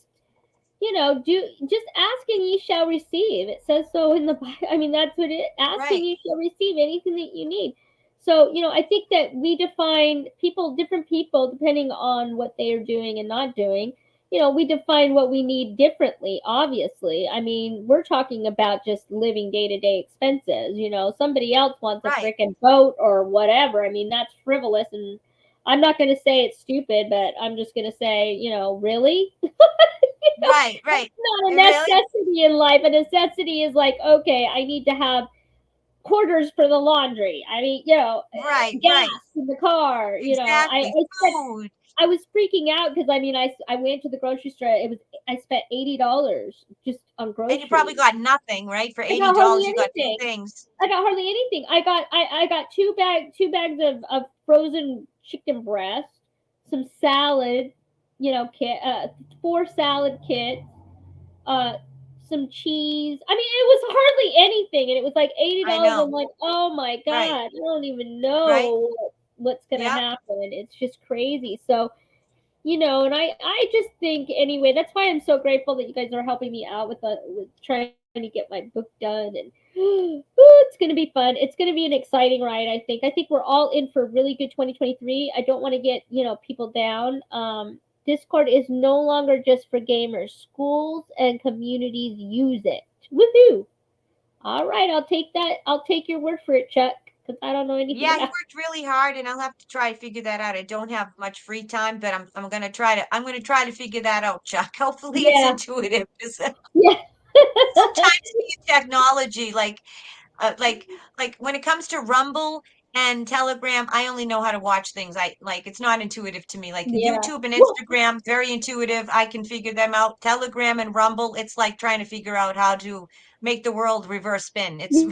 you know, just ask and ye shall receive. It says so in the Bible. I mean, that's what it, ask and Right, you shall receive anything that you need. So, you know, I think that we define people, different people, depending on what they are doing and not doing, you know, we define what we need differently, obviously. I mean, we're talking about just living day to day expenses. You know, somebody else wants a right, freaking boat or whatever. I mean, that's frivolous. And I'm not going to say it's stupid, but I'm just going to say, you know, really? Know, right, it's right. not a Really? necessity in life. A necessity is like, okay, I need to have quarters for the laundry. I mean, you know, Right, gas right. in the car. You know, Exactly. spent, Food. I was freaking out because I mean, I went to the grocery store. It was I spent $80 just on And you probably groceries. got nothing, right? For I got hardly $80, you got two anything. things. I got hardly anything. I got two bags of frozen chicken breast, some salad, you know, four salad kits, uh some cheese. I mean, it was hardly anything, and it was like I $80. I'm know. like, oh my Right, god, I don't even right. know what's gonna Yep. happen. It's just crazy. So, you know, and I just think anyway, that's why I'm so grateful that you guys are helping me out with trying to get my book done. And ooh, it's gonna be fun. It's gonna be an exciting ride. I think we're all in for a really good 2023. I don't want to get, you know, people down. Discord is no longer just for gamers. Schools and communities use it. Woohoo! All right, I'll take that. I'll take your word for it, Chuck, because I don't know anything Yeah, he about. worked really hard, and I'll have to try to figure that out. I don't have much free time, but I'm gonna try to figure that out, Chuck. Hopefully it's Yeah, intuitive. 'Cause yeah, sometimes me and technology, like when it comes to Rumble and Telegram, I only know how to watch things. I like it's not intuitive to me. Like yeah. YouTube and Well, Instagram, very intuitive. I can figure them out. Telegram and Rumble, it's like trying to figure out how to make the world reverse spin. It's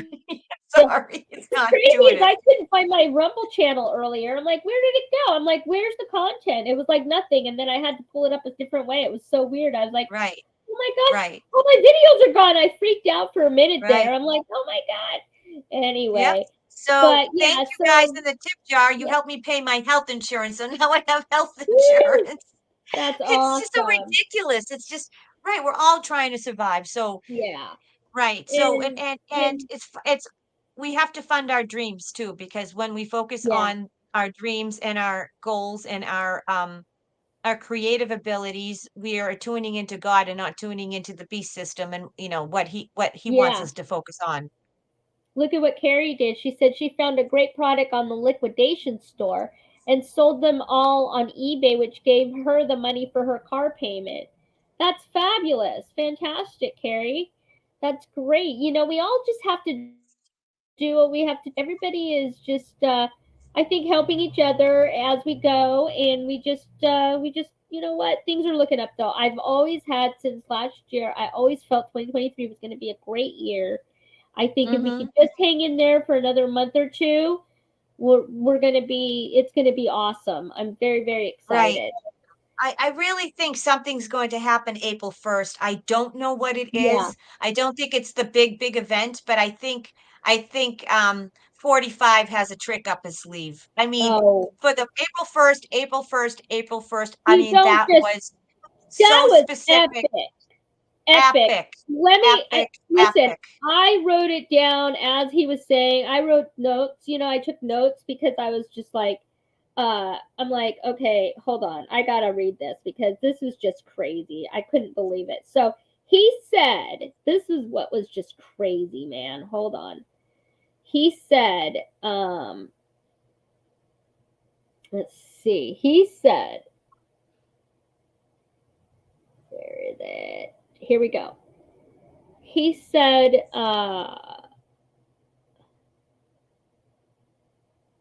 yeah. sorry, it's What's not crazy is intuitive. I couldn't find my Rumble channel earlier. I'm like, where did it go? I'm like, where's the content? It was like nothing, and then I had to pull it up a different way. It was so weird. I was like, Right, oh my gosh, right, all my videos are gone. I freaked out for a minute there. right. I'm like, oh my god. Yep. Anyway, So but thank yeah, you guys so in the tip jar. You yeah, helped me pay my health insurance, so now I have health woo, insurance. that's It's just so awesome. ridiculous. It's just right. We're all trying to survive. So Yeah, right. So and and it's we have to fund our dreams too, because when we focus yeah, on our dreams and our goals and our creative abilities, we are tuning into God and not tuning into the beast system and you know what he wants yeah. us to focus on. Look at what Carrie did. She said she found a great product on the liquidation store and sold them all on eBay, which gave her the money for her car payment. That's fabulous. Fantastic, Carrie. That's great. You know, we all just have to do what we have to. Everybody is just, I think, helping each other as we go, and we just, you know what? Things are looking up though. I've always had since last year. I always felt 2023 was going to be a great year. I think if we Mm-hmm. could just hang in there for another month or two, we're gonna be. It's gonna be awesome. I'm very Right. excited. I really think something's going to happen April 1st. I don't know what it Yeah. is. I don't think it's the big event, but I think 45 has a trick up his sleeve. I mean, Oh, for the April 1st, April 1st, April 1st, I you mean, don't that just. was That so was specific, epic. Epic. epic, Let me epic, listen. epic. I wrote it down as he was saying. I wrote notes. You know, I took notes because I was just like, I'm like, okay, hold on. I gotta read this because this is just crazy. I couldn't believe it. So he said, this is what was just crazy, man. Hold on. He said, let's see. He said, where is it? Here we go. He said,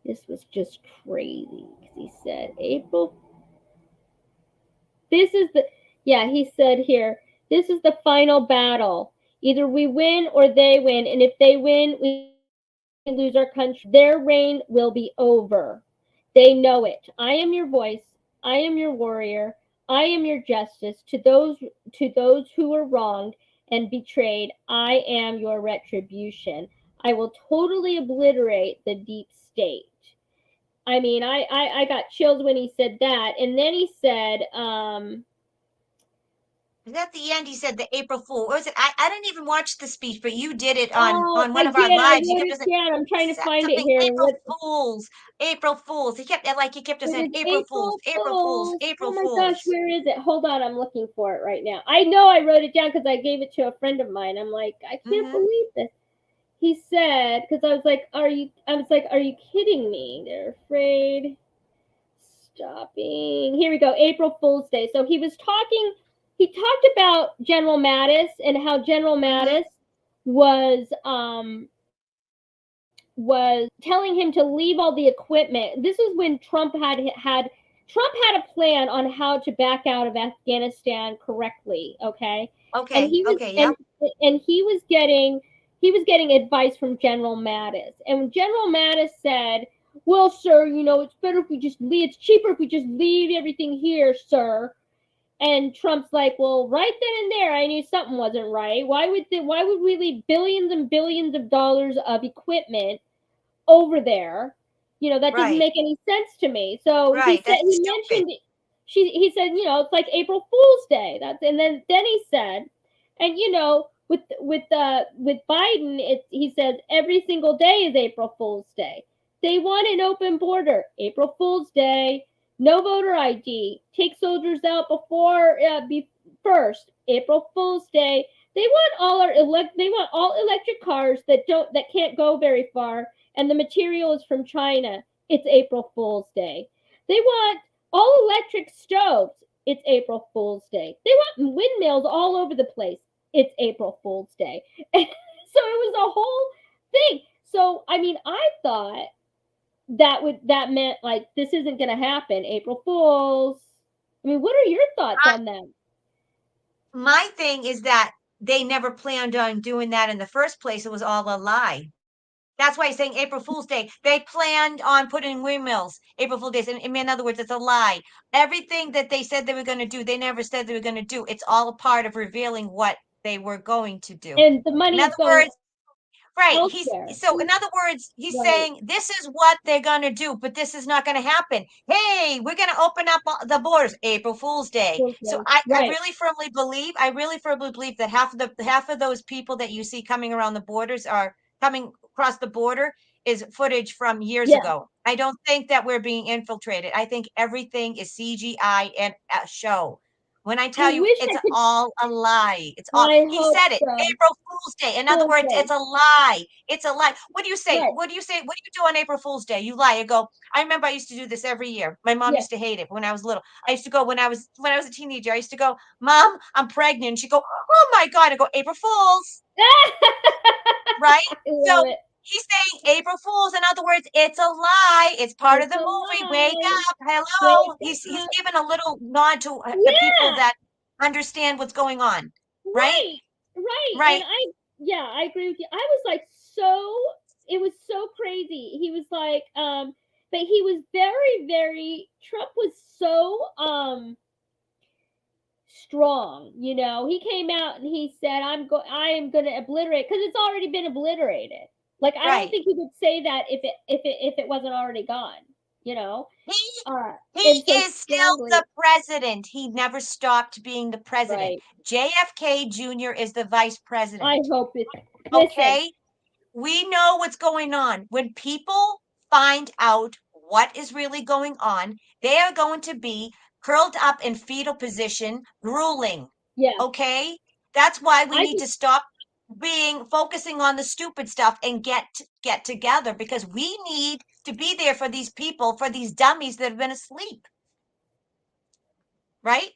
this was just crazy because he said April. This is the, yeah, he said here, this is the final battle. Either we win or they win. And if they win, we lose our country, their reign will be over. They know it. I am your voice. I am your warrior. I am your justice. To those who were wronged and betrayed, I am your retribution. I will totally obliterate the deep state. I mean, I got chills when he said that. And then he said, At the end, he said the April Fool. Or was it? I didn't even watch the speech, but you did it on oh, one I of our did. I lives. You wrote kept it saying down. I'm trying to find it something here. April What Fools, April Fools. He kept just it saying is April Fools, April April Fools, Fools. April Oh my gosh, Fools. where is it? Hold on, I'm looking for it right now. I know I wrote it down because I gave it to a friend of mine. I'm like, I can't believe this. He said, because I was like, are you kidding me? They're afraid. Stopping. Here we go. April Fool's Day. So he talked about General Mattis and how General Mattis was telling him to leave all the equipment. This is when Trump had a plan on how to back out of Afghanistan correctly, okay? And Okay, he was okay, yeah. and he was getting advice from General Mattis. And General Mattis said, "Well, sir, it's better if we just leave. It's cheaper if we just leave everything here, sir." And Trump's like, "Well, right then and there, I knew something wasn't right. Why would we leave billions and billions of dollars of equipment over there? That doesn't Right, make any sense to me." So right. That's he stupid. mentioned he said, it's like April Fool's Day. And then he said, and with Biden, he says every single day is April Fool's Day. They want an open border, April Fool's Day. No voter ID. Take soldiers out before first, April Fool's Day. They want all electric cars that can't go very far, and the material is from China. It's April Fool's Day. They want all electric stoves. It's April Fool's Day. They want windmills all over the place. It's April Fool's Day. So it was a whole thing. So I mean, I thought that meant like this isn't going to happen. April Fools. I mean, what are your thoughts on that? My thing is that they never planned on doing that in the first place. It was all a lie. That's why he's saying April Fool's Day. They planned on putting windmills, April Fool's Day. In other words, it's a lie. Everything that they said they were going to do, they never said they were going to do. It's all a part of revealing what they were going to do. And the money In is other going words, right. elsewhere. In other words, he's Right. saying this is what they're going to do, but this is not going to happen. Hey, we're going to open up the borders, April Fool's Day. So I Right. really firmly believe that half of those people that you see coming around the borders are coming across the border is footage from years Yeah. ago. I don't think that we're being infiltrated. I think everything is CGI and a show. When I tell you wish it's I could. all a lie. It's all I he hope said it. so. April Fool's Day. In other Fool's words, Day. it's a lie. It's a lie. What do you say? Right. What do you say? What do you do on April Fool's Day? You lie. You go, I remember I used to do this every year. My mom Yeah. used to hate it when I was little. I used to go when I was a teenager. I used to go, Mom, I'm pregnant. She'd go, oh my God. I go, April Fool's. Right? I love So it. he's saying April Fool's. In other words, it's a lie. It's part of It's the a movie. Wake lie. up. Hello. Wake He's up. given a little nod to the people Yeah. that understand what's going on. Right? Right. Right. And Right. I agree with you. I was like it was so crazy. He was like, but he was very, very, Trump was so strong. He came out and he said, I am going to obliterate, because it's already been obliterated. Like, I don't Right. think he would say that if it wasn't already gone. He And so is still the president. He never stopped being the president. Right. JFK Jr. is the vice president. I hope it. Okay? We know what's going on. When people find out what is really going on, they are going to be curled up in fetal position, drooling. Yeah. Okay? That's why we I need to stop focusing on the stupid stuff and get together, because we need to be there for these people, for these dummies that have been asleep. Right?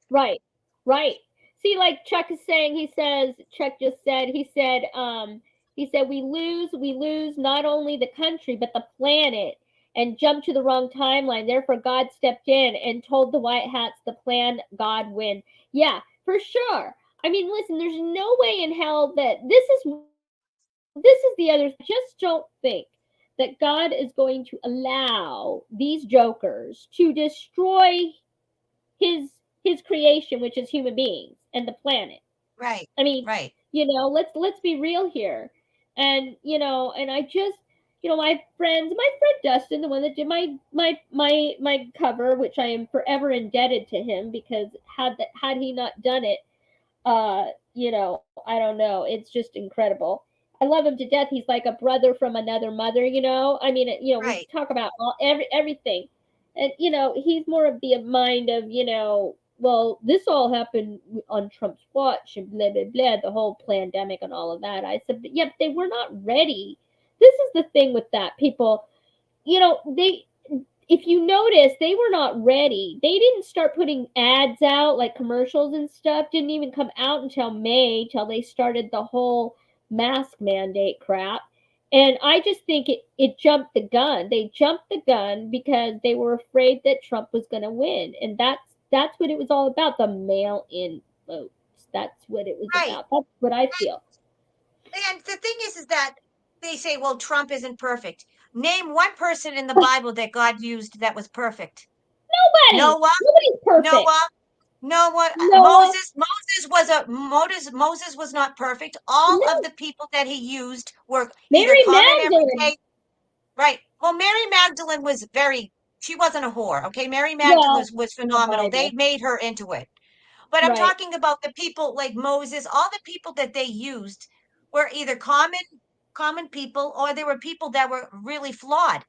Right. Right. See, like Chuck is saying, Chuck just said, he said, we lose not only the country, but the planet, and jumped to the wrong timeline. Therefore, God stepped in and told the White Hats the plan, God wins. Yeah, for sure. I mean, listen, there's no way in hell that this is this is the other. Just don't think that God is going to allow these jokers to destroy his his creation, which is human beings and the planet. Right. I mean, Right. let's be real here. And and I just my friend Dustin, the one that did my cover, which I am forever indebted to him, because had he not done it, I don't know. It's just incredible. I love him to death. He's like a brother from another mother, I mean, we Right. talk about everything. And, he's more of the mind of, well, this all happened on Trump's watch and blah, blah, blah, the whole pandemic and all of that. I said, but yeah, but they were not ready. This is the thing with that. People, they, if you notice, they were not ready. They didn't start putting ads out, like commercials and stuff, didn't even come out until May, till they started the whole mask mandate crap. And I just think it jumped the gun. They jumped the gun because they were afraid that Trump was going to win. And that's what it was all about, the mail-in votes. That's what it was Right. about. That's what I feel. And the thing is that they say, well, Trump isn't perfect. Name one person in the Bible that God used that was perfect. Noah. Nobody's perfect. Noah. Noah. Moses was not perfect. All No. of the people that he used were Mary either common Magdalene. everyday. Right. Well, Mary Magdalene was she wasn't a whore. Okay. Mary Magdalene was phenomenal. They made her into it. But I'm talking about the people like Moses, all the people that they used were either common people, or they were people that were really flawed.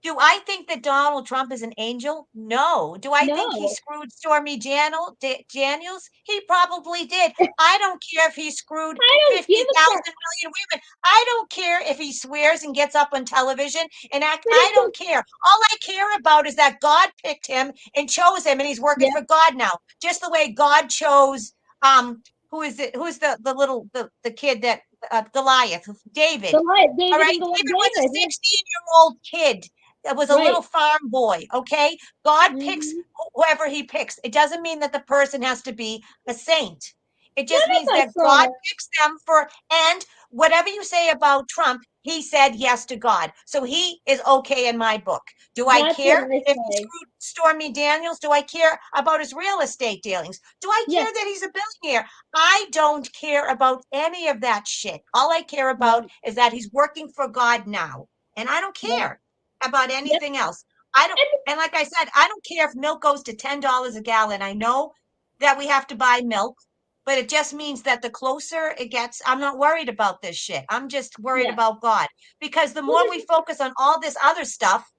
Do I think that Donald Trump is an angel? No. Do I think he No. screwed Stormy Daniels? He probably did. I don't care if he screwed I don't 50,000 give a crap. million women. I don't care if he swears and gets up on television and act. But I it's don't care. All I care about is that God picked him and chose him, and he's working for God now. Just the way God chose who is it? Who's the kid that Goliath? David. David All right. and David was a Goliath. 16-year-old kid that was a little farm boy. Okay. God picks Mhm. whoever he picks. It doesn't mean that the person has to be a saint. It just None means of us that God picks them and whatever you say about Trump, he said yes to God. So he is okay in my book. Do I That's what care I if he say. screwed Stormy Daniels? Do I care about his real estate dealings? Do I care Yes. that he's a billionaire? I don't care about any of that shit. All I care about Right. is that he's working for God now. And I don't Right. care about Yep. anything else. I don't, and like I said, I don't care if milk goes to $10 a gallon. I know that we have to buy milk, but it just means that the closer it gets, I'm not worried about this shit. I'm just worried Yeah. about God. Because the more we focus on all this other stuff,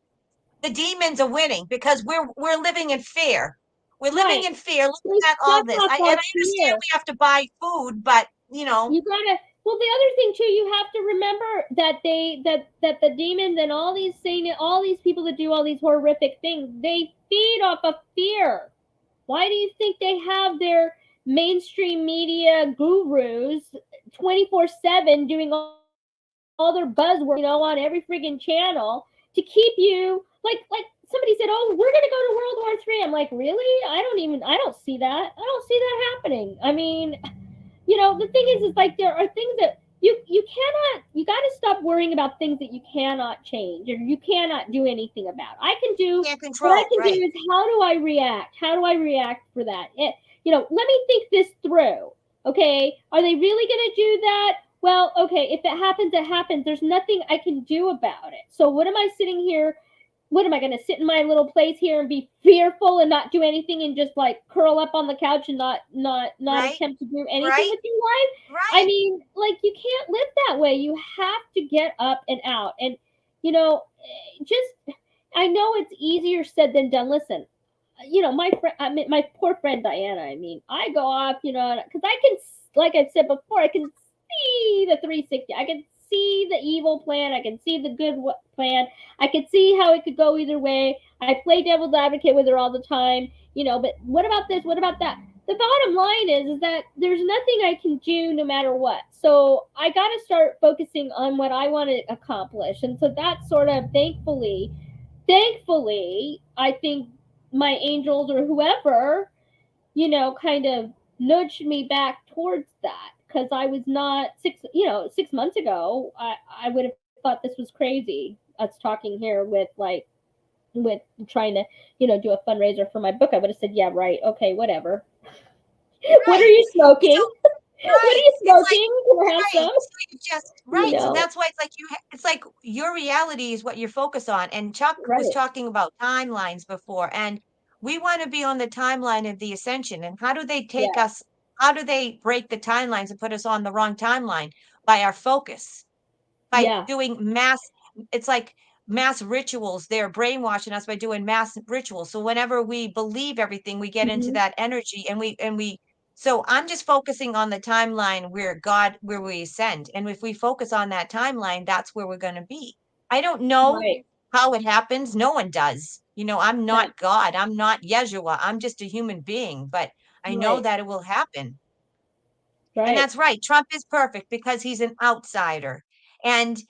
the demons are winning because we're living in fear. We're living Right. in fear. Look We at all suck this. off And I our understand fear. we have to buy food, but You gotta. Well, the other thing too, you have to remember that that the demons and all these all these people that do all these horrific things, they feed off of fear. Why do you think they have their mainstream media gurus 24/7 doing all their buzzwords, on every friggin' channel to keep you like somebody said, "Oh, we're gonna go to World War III." I'm like, really? I don't see that. I don't see that happening. I mean, the thing is like there are things that you got to stop worrying about things that you cannot change or you cannot do anything about. can't What I control, can do right? is how do I react? How do I react for that? Let me think this through. Okay, are they really going to do that? Well, okay, if it happens, it happens. There's nothing I can do about it. So what am I sitting here? What am I going to sit in my little place here and be fearful and not do anything and just like curl up on the couch and not Right? attempt to do anything Right? with your life? I Right. mean, like you can't live that way. You have to get up and out. And just I know it's easier said than done. Listen, my friend, my poor friend Diana. I mean, I go off, because I can, like I said before, I can see the 360. I can see the evil plan. I can see the good plan. I can see how it could go either way. I play devil's advocate with her all the time, But what about this? What about that? The bottom line is that there's nothing I can do no matter what. So I got to start focusing on what I want to accomplish, and so that's sort of thankfully, I think my angels or whoever, kind of nudged me back towards that. because I was not 6 months ago, I would have thought this was crazy. Us talking here with trying to, do a fundraiser for my book. I would have said, yeah, right. Okay, whatever. What are Right. you smoking? So, What are right. you It's like, smoking? Can I have right. some? So you just, You right. So know, that's why it's like it's like your reality is what you're focused on. And Chuck was right. talking about timelines before, and we want to be on the timeline of the ascension. And how do they take Yeah. us? How do they break the timelines and put us on the wrong timeline? By our focus, by Yeah. doing mass, it's like mass rituals. They're brainwashing us by doing mass rituals. So whenever we believe everything, we get into Hmm. that energy, and we so I'm just focusing on the timeline where we ascend. And if we focus on that timeline, that's where we're going to be. I don't know Right. how it happens. No one does. I'm Yeah. not God. I'm not Yeshua. I'm just a human being, but I know Right. that it will happen. And Right. that's right. Trump is perfect because he's an outsider. And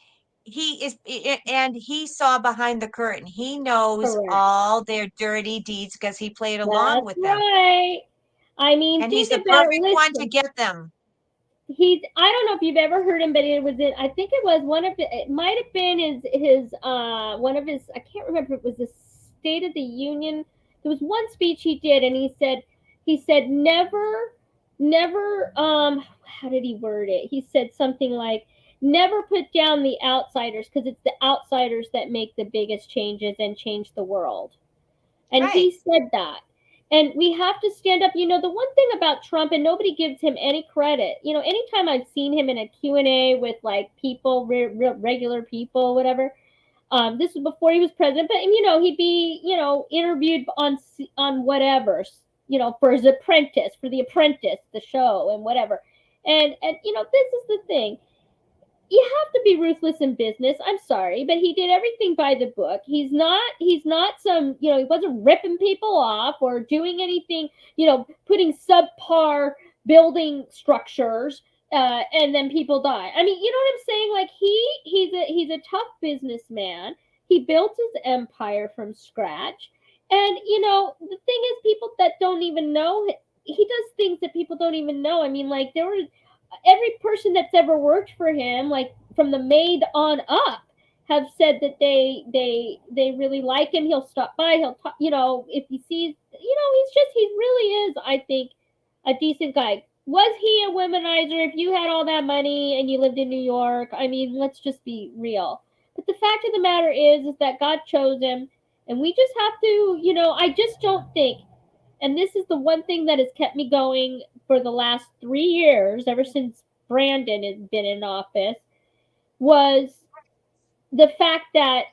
and he saw behind the curtain. He knows Correct. all their dirty deeds because he played along That's with them. right. I mean, And he's think the about perfect one to listen. get them. I don't know if you've ever heard him, but it was in, I think it was it might have been his one of his, I can't remember if it was the State of the Union. There was one speech he did, and he said never how did he word it? He said something like, never put down the outsiders, because it's the outsiders that make the biggest changes and change the world. And Right. he said that. And we have to stand up. The one thing about Trump, and nobody gives him any credit. Anytime I've seen him in a Q&A with like people, regular people, whatever. This was before he was president, but he'd be interviewed on whatever, for his Apprentice, for the Apprentice, the show, and whatever. And this is the thing, you have to be ruthless in business. I'm sorry, but he did everything by the book. He's not some, he wasn't ripping people off or doing anything, putting subpar building structures, and then people die. I mean, you know what I'm saying? Like he's a tough businessman. He built his empire from scratch. And the thing is, people that don't even know, he does things that people don't even know. I mean, like, there were every person that's ever worked for him, like from the maid on up, have said that they really like him. He'll stop by. He'll talk. If he sees, he really is, I think, a decent guy. Was he a womanizer? If you had all that money and you lived in New York, I mean, let's just be real. But the fact of the matter is that God chose him, and we just have to, I just don't think, and this is the one thing that has kept me going for the last 3 years, ever since Brandon has been in office, was the fact that,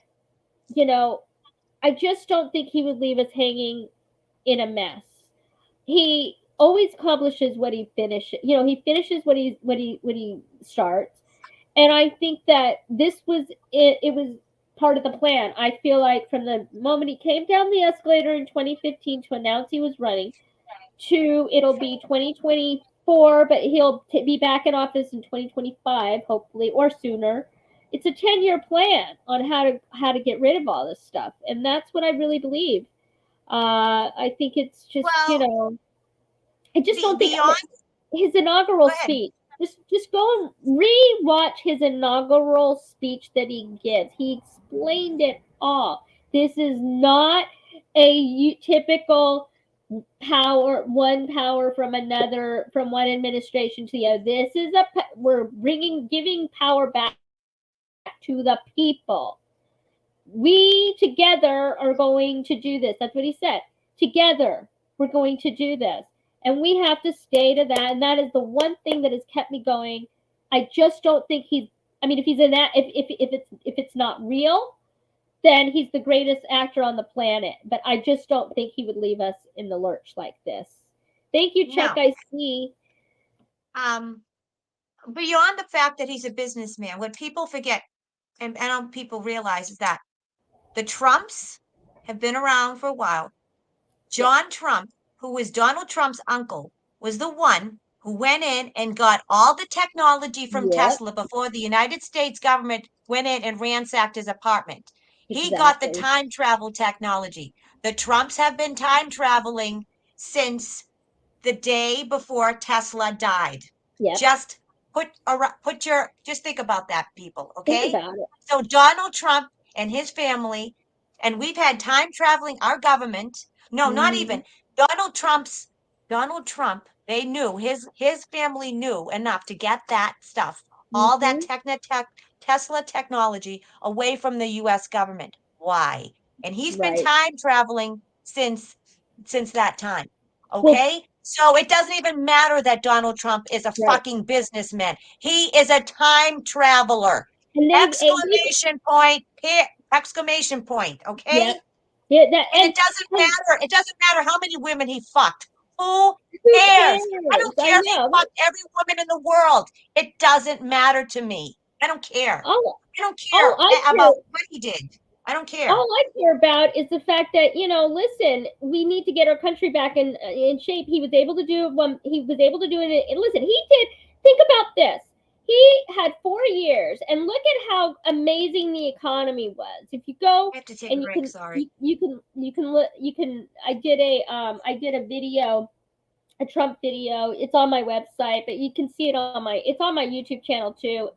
I just don't think he would leave us hanging in a mess. He always publishes what he finishes. He finishes what he starts. And I think that this was it. It was part of the plan. I feel like from the moment he came down the escalator in 2015 to announce he was running, to it'll be 2024, but he'll be back in office in 2025, hopefully, or sooner. It's a 10-year plan on how to get rid of all this stuff, and that's what I really believe. I think it's just, Well, I just don't think beyond, his inaugural go ahead. speech. Just go and re-watch his inaugural speech that he gives. He explained it all. This is not a typical power from another, from one administration to the other. This is we're giving power back to the people. We together are going to do this. That's what he said. Together, we're going to do this. And we have to stay to that. And that is the one thing that has kept me going. I just don't think I mean, if he's in that, if it's not real, then he's the greatest actor on the planet. But I just don't think he would leave us in the lurch like this. Thank you, Chuck. No. I see. Beyond the fact that he's a businessman, what people forget, and I don't people realize, is that the Trumps have been around for a while. Yeah. John Trump, who was Donald Trump's uncle, was the one who went in and got all the technology from Yep. Tesla before the United States government went in and ransacked his apartment. He got the Exactly. time travel technology. The Trumps have been time traveling since the day before Tesla died. Yep. Just just think about that, people, Think okay? about it. So Donald Trump and his family, and we've had time traveling, our government, no, not even Donald Trump, they knew, his family knew enough to get that stuff, all that Tesla technology away from the US government. Why? And he's been Right. time traveling since that time. Well, Okay? So it doesn't even matter that Donald Trump is a right. fucking businessman. He is a time traveler. And Exclamation point, exclamation point, okay? Yep. Yeah, that, And it doesn't matter. It doesn't matter how many women he fucked. Who cares? I don't care if he know. fucked every woman in the world. It doesn't matter to me. I don't care. All I don't care I care, about what he did. I don't care. all I care about is the fact that, you know, listen, we need to get our country back in shape. He was able to do it when he was able to do it. And listen, he did. Think about this. He had 4 years, and look at how amazing the economy was. If you go I have to take and a break, sorry. you can. I did a video, a Trump video. It's on my website, but you can see it on it's on my YouTube channel too.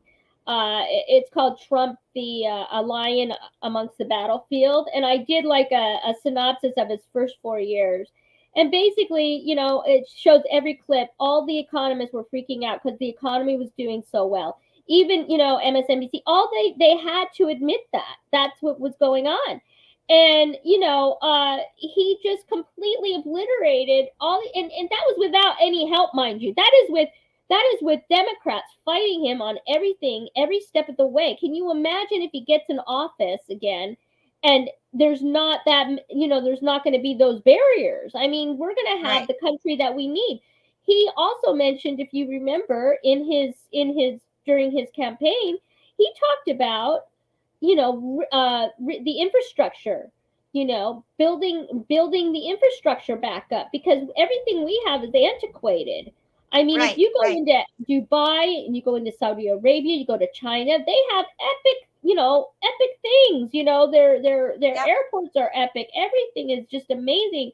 It's called Trump, a lion amongst the battlefield, and I did like a synopsis of his first 4 years. And basically, you know, it shows every clip. All the economists were freaking out because the economy was doing so well. Even, you know, MSNBC, all they had to admit that that's what was going on. And, you know, he just completely obliterated and that was without any help, mind you. That is with Democrats fighting him on everything, every step of the way. Can you imagine if he gets in office again and there's not that, you know, there's not going to be those barriers? I mean, we're going to have the country that we need. He also mentioned, if you remember, during his campaign, he talked about, you know, the infrastructure, you know, building the infrastructure back up, because everything we have is antiquated. I mean, if you go into Dubai and you go into Saudi Arabia, you go to China, they have epic things. You know, their airports are epic. Everything is just amazing.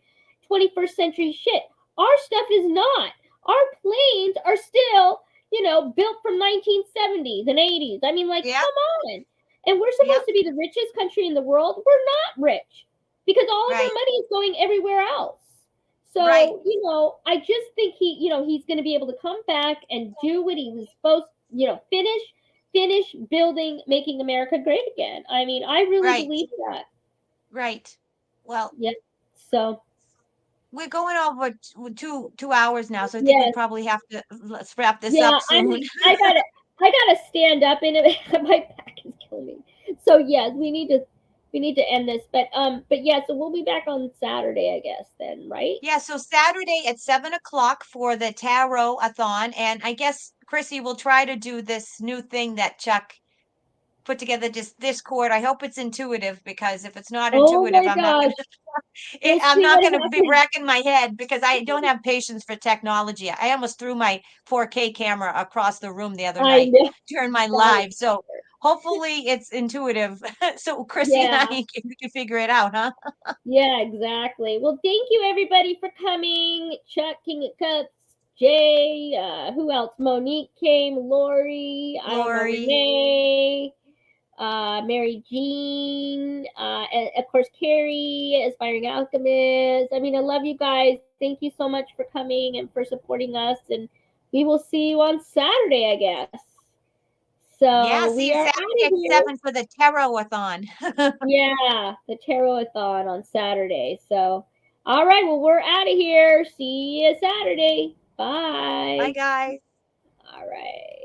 21st century shit. Our stuff is not. Our planes are still, you know, built from 1970s and 80s. I mean, like, come on. And we're supposed to be the richest country in the world. We're not rich because all of our money is going everywhere else. So, you know, I just think he's going to be able to come back and do what he was supposed, you know, finish building, making America great again. I mean, I really believe that. Right. Well, so we're going over 2 hours now, so I think we probably have to let's wrap this up soon. I gotta stand up, and my back is killing me. So yes, we need to end this, but yeah, so we'll be back on Saturday, I guess, then, right? Yeah, so Saturday at 7 o'clock for the tarot-a-thon, and I guess Chrissy will try to do this new thing that Chuck put together, just Discord. I hope it's intuitive, because if it's not intuitive, I'm not gonna be wrecking my head, because I don't have patience for technology. I almost threw my 4K camera across the room the other night during my live. So hopefully it's intuitive. So Chrissy and I we can figure it out, huh? Yeah, exactly. Well, thank you everybody for coming. Chuck, King of Cups, Jay, who else? Monique came, Lori, I don't know, Renee, Mary Jean, and of course Carrie, Aspiring Alchemist. I mean, I love you guys. Thank you so much for coming and for supporting us, and we will see you on Saturday, I guess. So see you Saturday at 7 for the tarot-a-thon. Yeah, the tarot-a-thon on Saturday. So, all right, well, we're out of here. See you Saturday. Bye. Bye, guys. All right.